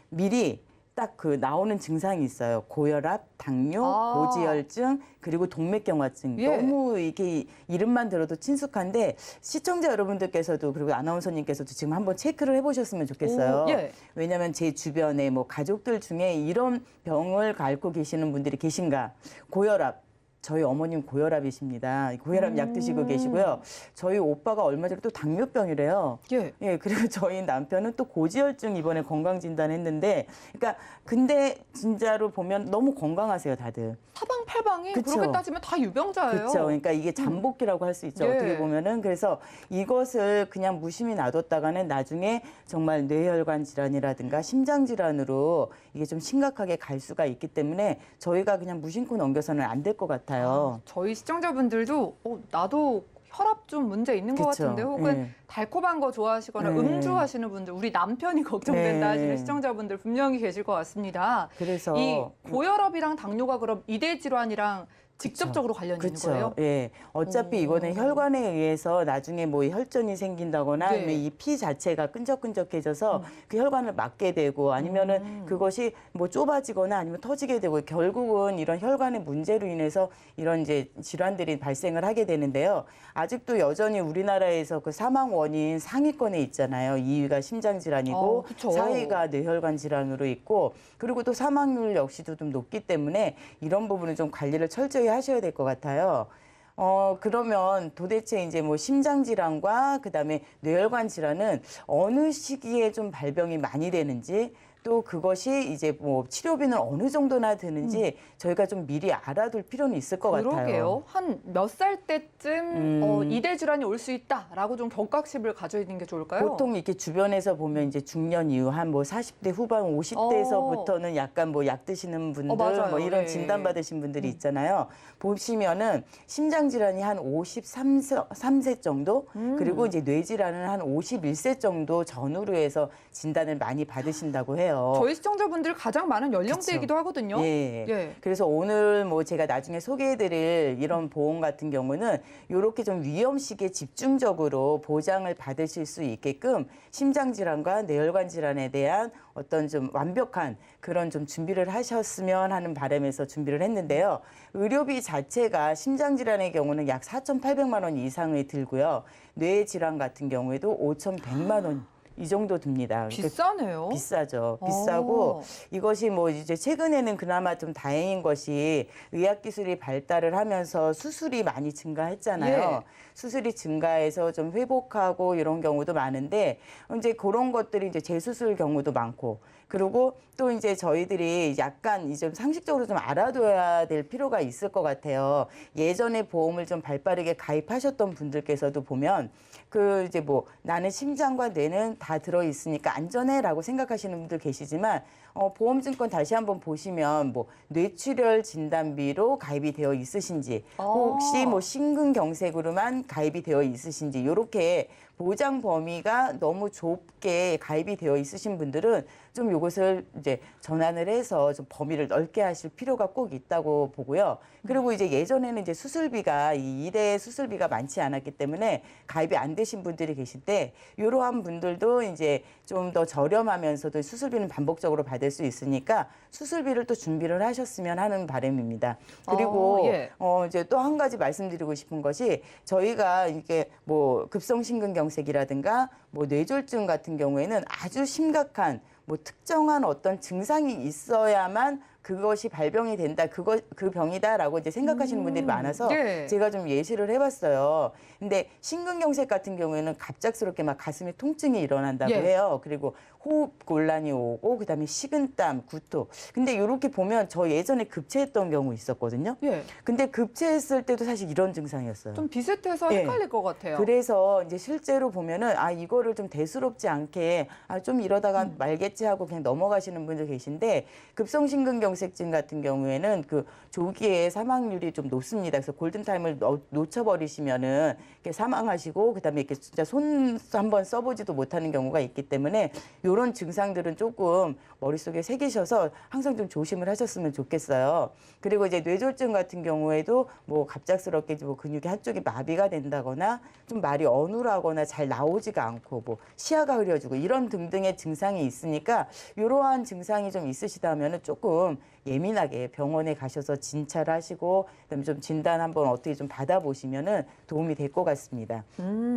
미리 딱 그 나오는 증상이 있어요. 고혈압, 당뇨, 아. 고지혈증, 그리고 동맥경화증. 예. 너무 이게 이름만 들어도 친숙한데 시청자 여러분들께서도 그리고 아나운서님께서도 지금 한번 체크를 해보셨으면 좋겠어요. 오, 예. 왜냐하면 제 주변에 뭐 가족들 중에 이런 병을 앓고 계시는 분들이 계신가? 고혈압. 저희 어머님 고혈압이십니다. 고혈압 약 드시고 계시고요. 저희 오빠가 얼마 전에 또 당뇨병이래요. 예. 예, 그리고 저희 남편은 또 고지혈증 이번에 건강진단했는데, 그러니까 근데 진짜로 보면 너무 건강하세요, 다들. 사방팔방이 그쵸. 그렇게 따지면 다 유병자예요. 그렇죠. 그러니까 이게 잠복기라고 할 수 있죠. 예. 어떻게 보면은 그래서 이것을 그냥 무심히 놔뒀다가는 나중에 정말 뇌혈관 질환이라든가 심장 질환으로 이게 좀 심각하게 갈 수가 있기 때문에 저희가 그냥 무심코 넘겨서는 안 될 것 같아요. 저희 시청자분들도 나도 혈압 좀 문제 있는 것 그쵸. 같은데 혹은 예. 달콤한 거 좋아하시거나 네. 음주 하시는 분들, 우리 남편이 걱정된다 네. 하시는 시청자분들 분명히 계실 것 같습니다. 그래서 이 고혈압이랑 당뇨가 그럼 이대 질환이랑 직접적으로 관련이 있는 거예요? 예. 어차피 오. 이거는 혈관에 의해서 나중에 뭐 혈전이 생긴다거나 네. 아니면 이 피 자체가 끈적끈적해져서 그 혈관을 막게 되고 아니면은 그것이 뭐 좁아지거나 아니면 터지게 되고 결국은 이런 혈관의 문제로 인해서 이런 이제 질환들이 발생을 하게 되는데요. 아직도 여전히 우리나라에서 그 사망 원인 상위권에 있잖아요. 2위가 심장 질환이고 그쵸. 4위가 뇌혈관 질환으로 있고 그리고 또 사망률 역시도 좀 높기 때문에 이런 부분은 좀 관리를 철저히 하셔야 될 것 같아요. 그러면 도대체 이제 뭐 심장 질환과 그다음에 뇌혈관 질환은 어느 시기에 좀 발병이 많이 되는지 또 그것이 이제 뭐 치료비는 어느 정도나 드는지 저희가 좀 미리 알아둘 필요는 있을 것 같아요. 그러게요. 한 몇 살 때쯤 이대 질환이 올 수 있다라고 좀 경각심을 가져 있는 게 좋을까요? 보통 이렇게 주변에서 보면 이제 중년 이후 한 뭐 40대 후반 50대에서부터는 약간 뭐 약 드시는 분들 맞아요. 뭐 이런 네. 진단 받으신 분들이 있잖아요. 보시면은 심장 질환이 한 53세 정도 그리고 이제 뇌 질환은 한 51세 정도 전후로 해서 진단을 많이 받으신다고 해요. 저희 시청자분들 가장 많은 연령대이기도 하거든요. 예. 예. 그래서 오늘 뭐 제가 나중에 소개해드릴 이런 보험 같은 경우는 이렇게 좀 위험 시기에 집중적으로 보장을 받으실 수 있게끔 심장 질환과 뇌혈관 질환에 대한 어떤 좀 완벽한 그런 좀 준비를 하셨으면 하는 바람에서 준비를 했는데요. 의료비 자체가 심장 질환의 경우는 약 4,800만 원 이상이 들고요. 뇌 질환 같은 경우에도 5,100만 원. 이 정도 듭니다. 비싸네요. 비싸죠. 비싸고 이것이 뭐 이제 최근에는 그나마 좀 다행인 것이 의학 기술이 발달을 하면서 수술이 많이 증가했잖아요. 예. 수술이 증가해서 좀 회복하고 이런 경우도 많은데 이제 그런 것들이 이제 재수술 경우도 많고 그리고 또 이제 저희들이 약간 이제 상식적으로 좀 알아둬야 될 필요가 있을 것 같아요. 예전에 보험을 좀 발빠르게 가입하셨던 분들께서도 보면 그 이제 뭐 나는 심장과 뇌는 다 들어 있으니까 안전해라고 생각하시는 분들 계시지만 보험증권 다시 한번 보시면 뭐 뇌출혈 진단비로 가입이 되어 있으신지 혹시 뭐 심근경색으로만 가입이 되어 있으신지 이렇게 보장 범위가 너무 좁게 가입이 되어 있으신 분들은 좀 이것을 이제 전환을 해서 좀 범위를 넓게 하실 필요가 꼭 있다고 보고요. 그리고 이제 예전에는 이제 수술비가 이 1회 수술비가 많지 않았기 때문에 가입이 안 되신 분들이 계신데 이러한 분들도 이제 좀 더 저렴하면서도 수술비는 반복적으로 받을 수 있으니까 수술비를 또 준비를 하셨으면 하는 바람입니다. 그리고 예. 이제 또 한 가지 말씀드리고 싶은 것이 저희가 이게 뭐 급성심근경색이라든가 뭐 뇌졸중 같은 경우에는 아주 심각한 뭐 특정한 어떤 증상이 있어야만 그것이 발병이 된다, 그 병이다라고 이제 생각하시는 분들이 많아서 네. 제가 좀 예시를 해봤어요. 근데 심근경색 같은 경우에는 갑작스럽게 막 가슴에 통증이 일어난다고 예. 해요. 그리고 호흡 곤란이 오고 그다음에 식은땀, 구토. 근데 이렇게 보면 저 예전에 급체했던 경우 있었거든요. 예. 근데 급체했을 때도 사실 이런 증상이었어요. 좀 비슷해서 예. 헷갈릴 것 같아요. 그래서 이제 실제로 보면은 이거를 좀 대수롭지 않게 좀 이러다가 말겠지 하고 그냥 넘어가시는 분들 계신데 급성심근경색증 같은 경우에는 그 조기에 사망률이 좀 높습니다. 그래서 골든타임을 놓쳐버리시면은 이렇게 사망하시고 그다음에 이렇게 진짜 손 한번 써보지도 못하는 경우가 있기 때문에 이런 증상들은 조금 머릿속에 새기셔서 항상 좀 조심을 하셨으면 좋겠어요. 그리고 이제 뇌졸중 같은 경우에도 뭐 갑작스럽게 뭐 근육이 한쪽이 마비가 된다거나 좀 말이 어눌하거나 잘 나오지가 않고 뭐 시야가 흐려지고 이런 등등의 증상이 있으니까 이러한 증상이 좀 있으시다면은 조금 예민하게 병원에 가셔서 진찰하시고 그다음에 좀 진단 한번 어떻게 좀 받아보시면은 도움이 될 것 같습니다.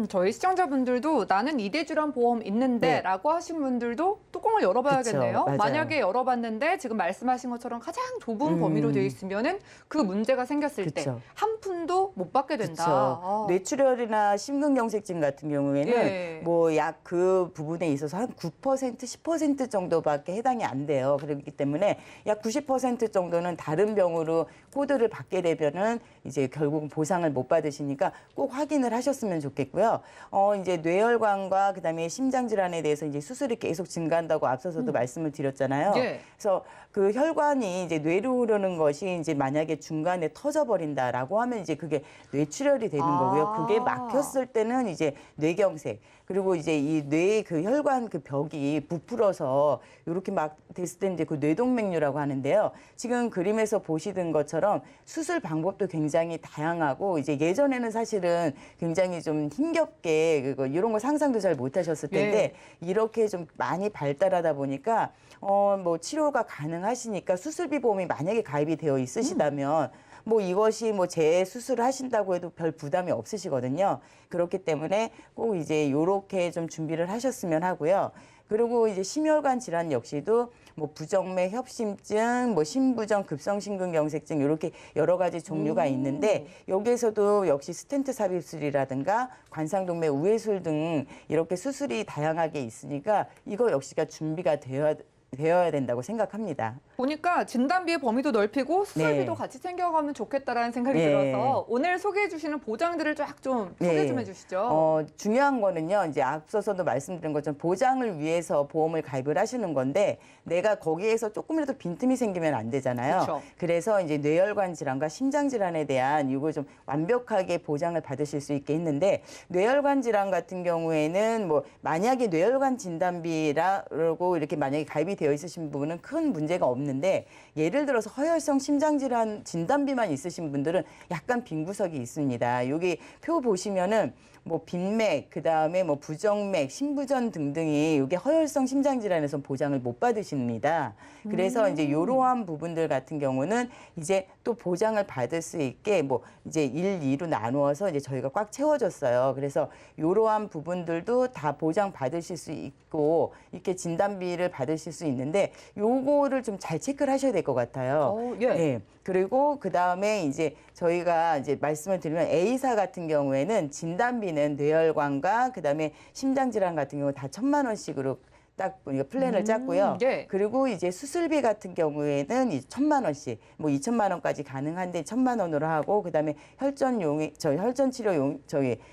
저희 시청자분들도 나는 이대질환 보험 있는데 네. 라고 하신 분들도 뚜껑을 열어봐야겠네요. 그쵸, 맞아요. 만약에 열어봤는데 지금 말씀하신 것처럼 가장 좁은 범위로 되어 있으면은 그 문제가 생겼을 때 그쵸. 한 푼도 못 받게 된다. 그렇죠. 뇌출혈이나 심근경색증 같은 경우에는 예. 뭐 약 그 부분에 있어서 한 9%, 10% 정도밖에 해당이 안 돼요. 그렇기 때문에 약 90% 정도는 다른 병으로 코드를 받게 되면은 이제 결국은 보상을 못 받으시니까 꼭 확인을 하셨으면 좋겠고요. 이제 뇌혈관과 그다음에 심장 질환에 대해서 이제 수술이 계속 증가한다고 앞서서도 말씀을 드렸잖아요. 예. 그래서 그 혈관이 이제 뇌로 흐르는 것이 이제 만약에 중간에 터져버린다라고 하면 이제 그게 뇌출혈이 되는 거고요. 그게 막혔을 때는 이제 뇌경색. 그리고 이제 이 뇌 그 혈관 그 벽이 부풀어서 이렇게 막 됐을 때 이제 그 뇌동맥류라고 하는데요. 지금 그림에서 보시던 것처럼 수술 방법도 굉장히 다양하고 이제 예전에는 사실은 굉장히 좀 힘겹게 이런 거 상상도 잘 못하셨을 텐데 이렇게 좀 많이 발달하다 보니까 뭐 치료가 가능하시니까 수술비 보험이 만약에 가입이 되어 있으시다면 뭐 이것이 뭐 재수술을 하신다고 해도 별 부담이 없으시거든요. 그렇기 때문에 꼭 이제 요렇게 좀 준비를 하셨으면 하고요. 그리고 이제 심혈관 질환 역시도 뭐 부정맥 협심증, 뭐 심부전 급성심근경색증 이렇게 여러 가지 종류가 있는데 여기에서도 역시 스텐트 삽입술이라든가 관상동맥 우회술 등 이렇게 수술이 다양하게 있으니까 이거 역시가 준비가 되어야 된다고 생각합니다. 보니까 진단비의 범위도 넓히고 수술비도 네. 같이 챙겨가면 좋겠다라는 생각이 네. 들어서 오늘 소개해 주시는 보장들을 쫙 좀 소개 좀 해주시죠. 중요한 거는요, 이제 앞서서도 말씀드린 것처럼 보장을 위해서 보험을 가입을 하시는 건데 내가 거기에서 조금이라도 빈틈이 생기면 안 되잖아요. 그쵸. 그래서 이제 뇌혈관 질환과 심장 질환에 대한 이거 좀 완벽하게 보장을 받으실 수 있게 했는데 뇌혈관 질환 같은 경우에는 뭐 만약에 뇌혈관 진단비라고 이렇게 만약에 가입이 되어 있으신 부분은 큰 문제가 없는데 예를 들어서 허혈성 심장질환 진단비만 있으신 분들은 약간 빈 구석이 있습니다. 여기 표 보시면은 뭐 빈맥, 그다음에 뭐 부정맥, 심부전 등등이 이게 허혈성 심장질환에서 보장을 못 받으십니다. 그래서 이제 이러한 부분들 같은 경우는 이제 또 보장을 받을 수 있게 뭐 이제 1, 2로 나누어서 이제 저희가 꽉 채워줬어요. 그래서 이러한 부분들도 다 보장 받으실 수 있고 이렇게 진단비를 받으실 수 있는데 요거를 좀 잘 체크를 하셔야 될 것 같아요. 예. 네. 그리고 그 다음에 이제 저희가 이제 말씀을 드리면 A사 같은 경우에는 진단비는 뇌혈관과 그 다음에 심장질환 같은 경우 다 1,000만 원씩으로 딱 플랜을 짰고요. 예. 그리고 이제 수술비 같은 경우에는 1,000만 원씩, 뭐 2,000만 원까지 가능한데 1,000만 원으로 하고 그다음에 혈전용의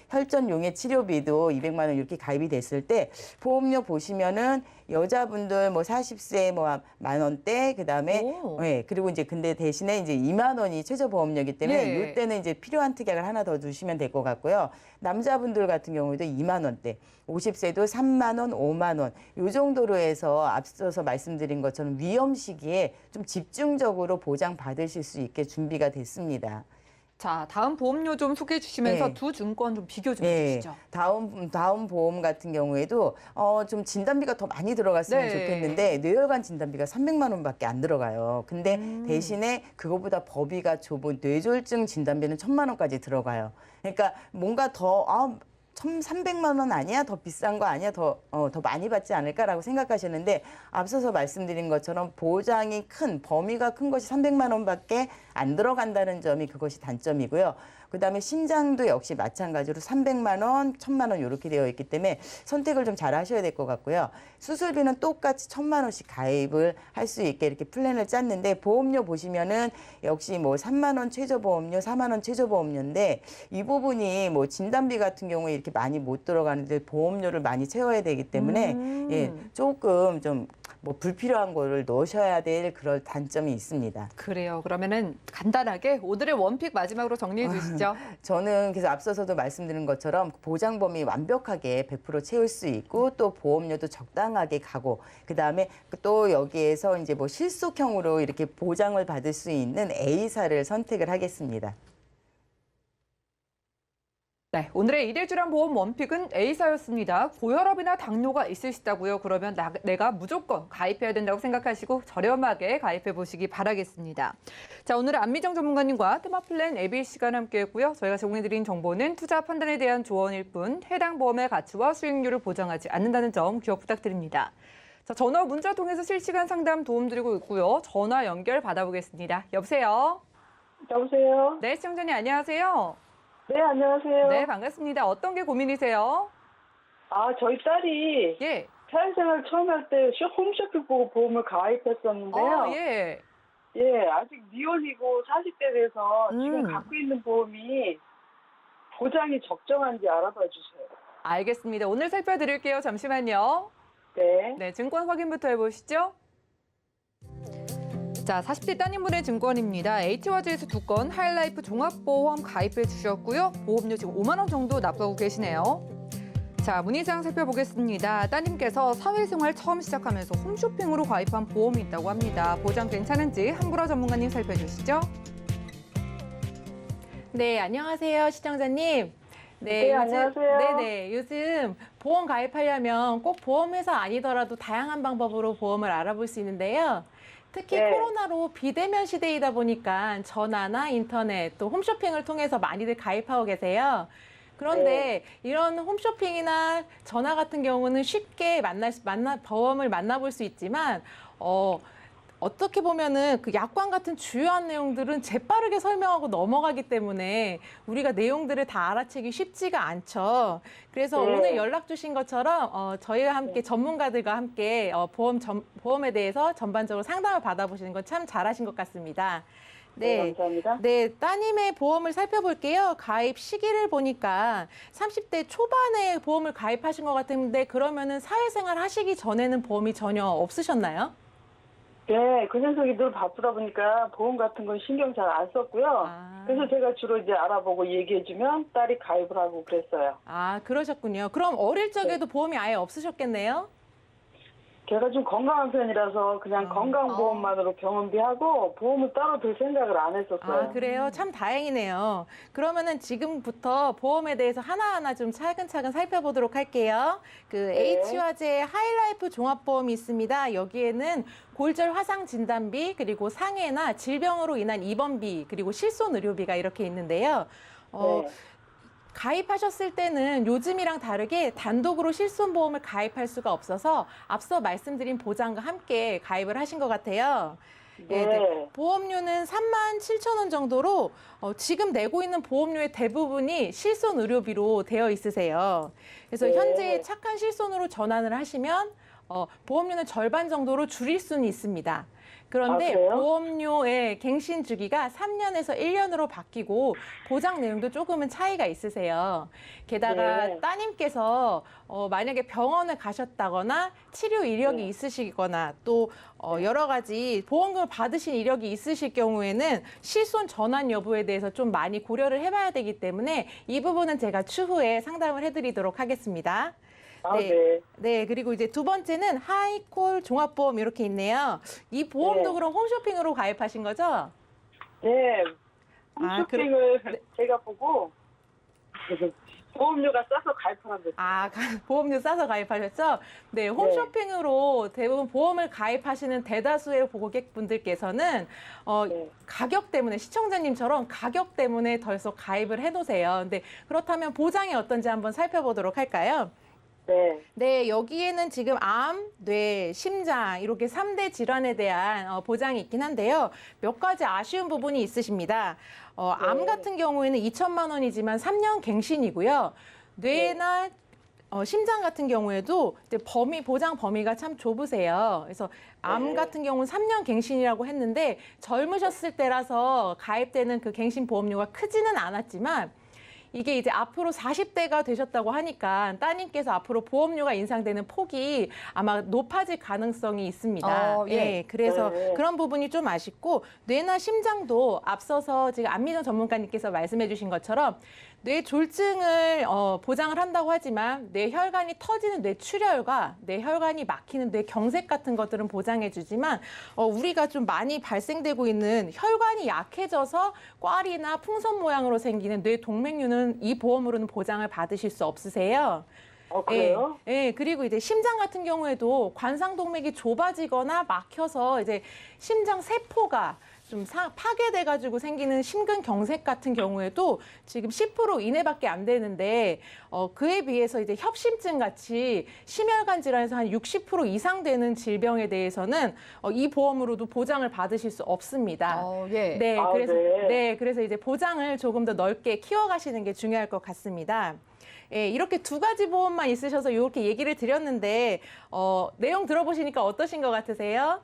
혈전용의 치료비도 200만 원 이렇게 가입이 됐을 때 보험료 보시면은 여자분들 뭐 40세 뭐 10,000원대 그다음에 그리고 이제 근데 대신에 이제 2만 원이 최저 보험료이기 때문에 예. 이때는 이제 필요한 특약을 하나 더 두시면 될 것 같고요. 남자분들 같은 경우에도 2만 원대, 50세도 3만 원, 5만 원, 요 정도로 해서 앞서서 말씀드린 것처럼 위험 시기에 좀 집중적으로 보장 받으실 수 있게 준비가 됐습니다. 자, 다음 보험료 좀 소개해 주시면서 네. 두 증권 좀 비교 좀 네, 해주시죠. 다음 보험 같은 경우에도 좀 진단비가 더 많이 들어갔으면 네. 좋겠는데 뇌혈관 진단비가 300만 원밖에 안 들어가요. 근데 대신에 그거보다 범위가 좁은 뇌졸중 진단비는 1,000만 원까지 들어가요. 그러니까 뭔가 더 1,300만 원 아니야? 더 비싼 거 아니야? 더 많이 받지 않을까라고 생각하시는데 앞서서 말씀드린 것처럼 보장이 큰, 범위가 큰 것이 300만 원밖에 안 들어간다는 점이 그것이 단점이고요. 그다음에 신장도 역시 마찬가지로 300만 원, 1,000만 원 이렇게 되어 있기 때문에 선택을 좀 잘 하셔야 될 것 같고요. 수술비는 똑같이 1,000만 원씩 가입을 할 수 있게 이렇게 플랜을 짰는데 보험료 보시면은 역시 뭐 3만 원 최저보험료, 4만 원 최저보험료인데 이 부분이 뭐 진단비 같은 경우에 이렇게 많이 못 들어가는데 보험료를 많이 채워야 되기 때문에 예, 조금 좀 뭐 불필요한 거를 넣으셔야 될 그런 단점이 있습니다. 그래요. 그러면은 간단하게 오늘의 원픽 마지막으로 정리해 주시죠. 저는 그래서 앞서서도 말씀드린 것처럼 보장 범위 완벽하게 100% 채울 수 있고 또 보험료도 적당하게 가고 그다음에 또 여기에서 이제 뭐 실속형으로 이렇게 보장을 받을 수 있는 A사를 선택을 하겠습니다. 네, 오늘의 일일주랑 보험 원픽은 A사였습니다. 고혈압이나 당뇨가 있으시다고요? 그러면 내가 무조건 가입해야 된다고 생각하시고 저렴하게 가입해 보시기 바라겠습니다. 자, 오늘은 안미정 전문가님과 테마플랜 앱일 시간 함께했고요. 저희가 제공해드린 정보는 투자 판단에 대한 조언일 뿐 해당 보험의 가치와 수익률을 보장하지 않는다는 점 기억 부탁드립니다. 자, 전화 문자 통해서 실시간 상담 도움드리고 있고요. 전화 연결 받아보겠습니다. 여보세요? 여보세요? 네, 시청자님 안녕하세요. 네, 안녕하세요. 네, 반갑습니다. 어떤 게 고민이세요? 저희 딸이 예. 사회생활 처음 할 때 홈쇼핑 보고 보험을 가입했었는데요. 예. 예, 아직 미혼이고 40대 돼서 지금 음. 갖고 있는 보험이 보장이 적정한지 알아봐 주세요. 알겠습니다. 오늘 살펴드릴게요. 잠시만요. 네. 네, 증권 확인부터 해보시죠. 자, 40대 따님분의 증권입니다. H와즈에서 2건 하이라이프 종합보험 가입해 주셨고요. 보험료 지금 5만 원 정도 납부하고 계시네요. 자, 문의사항 살펴보겠습니다. 따님께서 사회생활 처음 시작하면서 홈쇼핑으로 가입한 보험이 있다고 합니다. 보장 괜찮은지 한불화 전문가님 살펴주시죠. 네, 안녕하세요, 시청자님. 네, 안녕하세요. 네네. 요즘 보험 가입하려면 꼭 보험회사 아니더라도 다양한 방법으로 보험을 알아볼 수 있는데요. 특히 네. 코로나로 비대면 시대이다 보니까 전화나 인터넷 또 홈쇼핑을 통해서 많이들 가입하고 계세요. 그런데 이런 홈쇼핑이나 전화 같은 경우는 쉽게 보험을 만나볼 수 있지만, 어떻게 보면은 그 약관 같은 주요한 내용들은 재빠르게 설명하고 넘어가기 때문에 우리가 내용들을 다 알아채기 쉽지가 않죠. 그래서 네. 오늘 연락 주신 것처럼 저희와 함께 전문가들과 함께 보험에 대해서 전반적으로 상담을 받아보시는 건 참 잘하신 것 같습니다. 네, 감사합니다. 네, 따님의 보험을 살펴볼게요. 가입 시기를 보니까 30대 초반에 보험을 가입하신 것 같은데 그러면은 사회생활 하시기 전에는 보험이 전혀 없으셨나요? 네, 그 녀석이 늘 바쁘다 보니까 보험 같은 건 신경 잘 안 썼고요. 아. 그래서 제가 주로 이제 알아보고 얘기해주면 딸이 가입을 하고 그랬어요. 아, 그러셨군요. 그럼 어릴 적에도 보험이 아예 없으셨겠네요? 걔가 좀 건강한 편이라서 그냥 건강보험만으로 병원비하고 보험은 따로 들 생각을 안 했었어요. 아, 그래요? 참 다행이네요. 그러면은 지금부터 보험에 대해서 하나하나 좀 차근차근 살펴보도록 할게요. 그 H화재 하이라이프 종합보험이 있습니다. 여기에는 골절 화상 진단비, 그리고 상해나 질병으로 인한 입원비, 그리고 실손 의료비가 이렇게 있는데요. 네. 가입하셨을 때는 요즘이랑 다르게 단독으로 실손보험을 가입할 수가 없어서 앞서 말씀드린 보장과 함께 가입을 하신 것 같아요. 네. 보험료는 37,000원 정도로 지금 내고 있는 보험료의 대부분이 실손 의료비로 되어 있으세요. 그래서 네. 현재 착한 실손으로 전환을 하시면 보험료는 절반 정도로 줄일 수는 있습니다. 그런데 아, 그래요? 보험료의 갱신 주기가 3년에서 1년으로 바뀌고 보장 내용도 조금은 차이가 있으세요. 게다가 네. 따님께서 만약에 병원을 가셨다거나 치료 이력이 네. 있으시거나 또 여러 가지 보험금을 받으신 이력이 있으실 경우에는 실손 전환 여부에 대해서 좀 많이 고려를 해봐야 되기 때문에 이 부분은 제가 추후에 상담을 해드리도록 하겠습니다. 아, 네. 네, 그리고 이제 두 번째는 하이콜 종합보험 이렇게 있네요. 이 보험도 네. 그럼 홈쇼핑으로 가입하신 거죠? 네. 아, 홈쇼핑을 제가 보고 보험료가 싸서 가입하라고 했어요. 보험료 싸서 가입하셨죠? 네, 홈쇼핑으로 대부분 보험을 가입하시는 대다수의 고객분들께서는 네. 가격 때문에 시청자님처럼 가격 때문에 덜써 가입을 해놓으세요. 근데 그렇다면 보장이 어떤지 한번 살펴보도록 할까요? 네. 네, 여기에는 지금 암, 뇌, 심장 이렇게 3대 질환에 대한 보장이 있긴 한데요. 몇 가지 아쉬운 부분이 있으십니다. 암 같은 경우에는 2천만 원이지만 3년 갱신이고요. 뇌나 심장 같은 경우에도 이제 보장 범위가 참 좁으세요. 그래서 암 같은 경우는 3년 갱신이라고 했는데 젊으셨을 때라서 가입되는 그 갱신 보험료가 크지는 않았지만 이게 이제 앞으로 40대가 되셨다고 하니까 따님께서 앞으로 보험료가 인상되는 폭이 아마 높아질 가능성이 있습니다. 예, 그래서 그런 부분이 좀 아쉽고 뇌나 심장도 앞서서 지금 안미정 전문가님께서 말씀해 주신 것처럼 뇌졸중을 보장을 한다고 하지만 뇌혈관이 터지는 뇌출혈과 뇌혈관이 막히는 뇌경색 같은 것들은 보장해 주지만 우리가 좀 많이 발생되고 있는 혈관이 약해져서 꽈리나 풍선 모양으로 생기는 뇌동맥류는 이 보험으로는 보장을 받으실 수 없으세요. 그래요? 예, 그리고 이제 심장 같은 경우에도 관상동맥이 좁아지거나 막혀서 이제 심장 세포가 좀 파괴돼가지고 생기는 심근경색 같은 경우에도 지금 10% 이내밖에 안 되는데 그에 비해서 이제 협심증 같이 심혈관 질환에서 한 60% 이상 되는 질병에 대해서는 이 보험으로도 보장을 받으실 수 없습니다. 예. 네, 아, 그래서 네. 그래서 이제 보장을 조금 더 넓게 키워가시는 게 중요할 것 같습니다. 예, 이렇게 두 가지 보험만 있으셔서 이렇게 얘기를 드렸는데 내용 들어보시니까 어떠신 것 같으세요?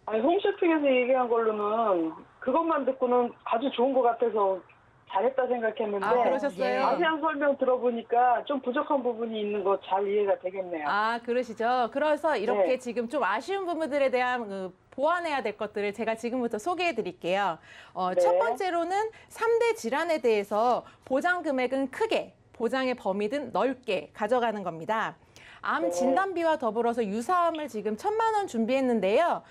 아니, 홈쇼핑에서 얘기한 걸로는 그것만 듣고는 아주 좋은 것 같아서 잘했다 생각했는데 그러셨어요? 자세한 설명 들어보니까 좀 부족한 부분이 있는 거 잘 이해가 되겠네요. 그러시죠. 그래서 이렇게 네. 지금 좀 아쉬운 부분들에 대한 보완해야 될 것들을 제가 지금부터 소개해 드릴게요. 네. 첫 번째로는 3대 질환에 대해서 보장 금액은 크게, 보장의 범위든 넓게 가져가는 겁니다. 암 진단비와 더불어서 유사암을 지금 1,000만 원 준비했는데요.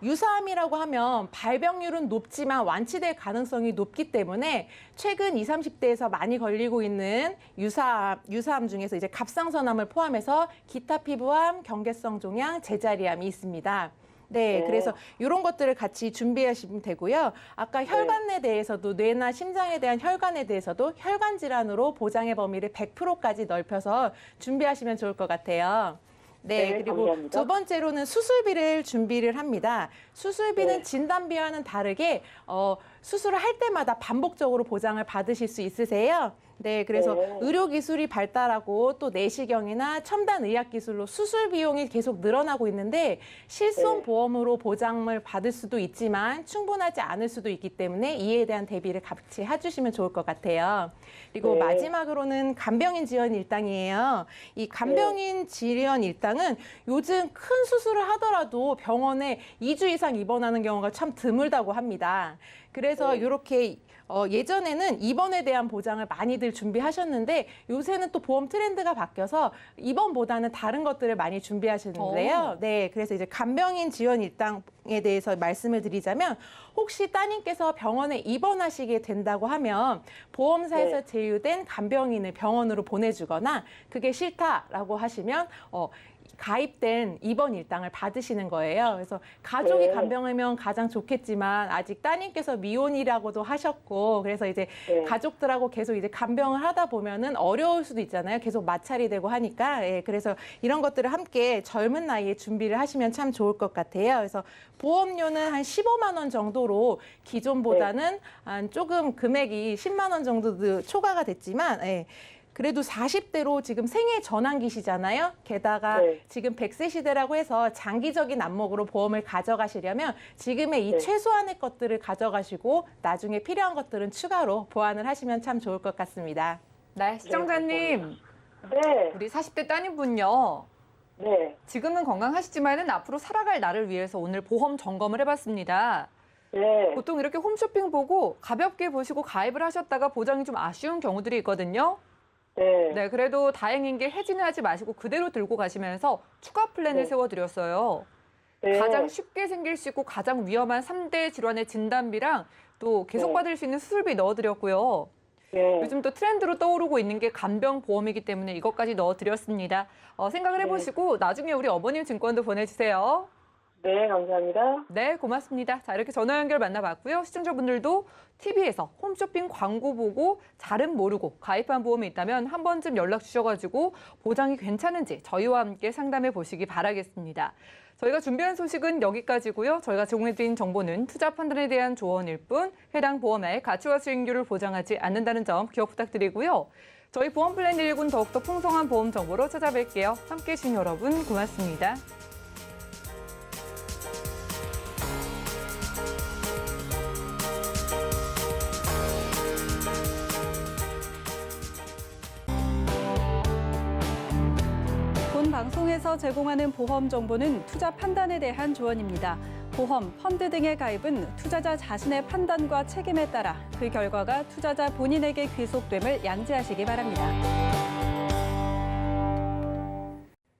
유사암이라고 하면 발병률은 높지만 완치될 가능성이 높기 때문에 최근 20, 30대에서 많이 걸리고 있는 유사암 중에서 이제 갑상선암을 포함해서 기타 피부암, 경계성 종양, 제자리암이 있습니다. 네, 그래서 이런 것들을 같이 준비하시면 되고요. 아까 혈관에 대해서도 뇌나 심장에 대한 혈관에 대해서도 혈관 질환으로 보장의 범위를 100%까지 넓혀서 준비하시면 좋을 것 같아요. 네, 그리고 감사합니다. 두 번째로는 수술비를 준비를 합니다. 수술비는 진단비와는 다르게 수술을 할 때마다 반복적으로 보장을 받으실 수 있으세요. 네, 그래서 의료기술이 발달하고 또 내시경이나 첨단 의학기술로 수술 비용이 계속 늘어나고 있는데 실손보험으로 보장을 받을 수도 있지만 충분하지 않을 수도 있기 때문에 이에 대한 대비를 같이 해주시면 좋을 것 같아요. 그리고 마지막으로는 간병인 지원 일당이에요. 이 간병인 지원 일당은 요즘 큰 수술을 하더라도 병원에 2주 이상 입원하는 경우가 참 드물다고 합니다. 그래서 이렇게 예전에는 입원에 대한 보장을 많이들 준비하셨는데 요새는 또 보험 트렌드가 바뀌어서 입원보다는 다른 것들을 많이 준비하시는데요. 네, 그래서 이제 간병인 지원 일당에 대해서 말씀을 드리자면 혹시 따님께서 병원에 입원하시게 된다고 하면 보험사에서 제휴된 간병인을 병원으로 보내주거나 그게 싫다라고 하시면 가입된 입원 일당을 받으시는 거예요. 그래서 가족이 간병이면 가장 좋겠지만 아직 따님께서 미혼이라고도 하셨고 그래서 이제 가족들하고 계속 이제 간병을 하다 보면은 어려울 수도 있잖아요. 계속 마찰이 되고 하니까 그래서 이런 것들을 함께 젊은 나이에 준비를 하시면 참 좋을 것 같아요. 그래서 보험료는 한 15만 원 정도로 기존보다는 한 조금 금액이 10만 원 정도 초과가 됐지만 그래도 40대로 지금 생애 전환기시잖아요. 게다가 네. 지금 100세 시대라고 해서 장기적인 안목으로 보험을 가져가시려면 지금의 이 네. 최소한의 것들을 가져가시고 나중에 필요한 것들은 추가로 보완을 하시면 참 좋을 것 같습니다. 네, 시청자님. 네, 우리 40대 따님분요. 네, 지금은 건강하시지만은 앞으로 살아갈 나를 위해서 오늘 보험 점검을 해봤습니다. 네, 보통 이렇게 홈쇼핑 보고 가볍게 보시고 가입을 하셨다가 보장이 좀 아쉬운 경우들이 있거든요. 네, 네, 그래도 다행인 게 해지는 하지 마시고 그대로 들고 가시면서 추가 플랜을 네. 세워드렸어요. 네. 가장 쉽게 생길 수 있고 가장 위험한 3대 질환의 진단비랑 또 계속 네. 받을 수 있는 수술비 넣어드렸고요. 네. 요즘 또 트렌드로 떠오르고 있는 게 간병 보험이기 때문에 이것까지 넣어드렸습니다. 생각을 해보시고 나중에 우리 어머님 증권도 보내주세요. 네, 감사합니다. 네, 고맙습니다. 자, 이렇게 전화 연결 만나봤고요. 시청자분들도 TV에서 홈쇼핑 광고 보고 잘은 모르고 가입한 보험이 있다면 한 번쯤 연락 주셔가지고 보장이 괜찮은지 저희와 함께 상담해 보시기 바라겠습니다. 저희가 준비한 소식은 여기까지고요. 저희가 제공해드린 정보는 투자 판단에 대한 조언일 뿐 해당 보험의 가치와 수익률을 보장하지 않는다는 점 기억 부탁드리고요. 저희 보험 플랜 119는 더욱더 풍성한 보험 정보로 찾아뵐게요. 함께해 주신 여러분 고맙습니다. 본 방송에서 제공하는 보험 정보는 투자 판단에 대한 조언입니다. 보험, 펀드 등의 가입은 투자자 자신의 판단과 책임에 따라 그 결과가 투자자 본인에게 귀속됨을 양지하시기 바랍니다.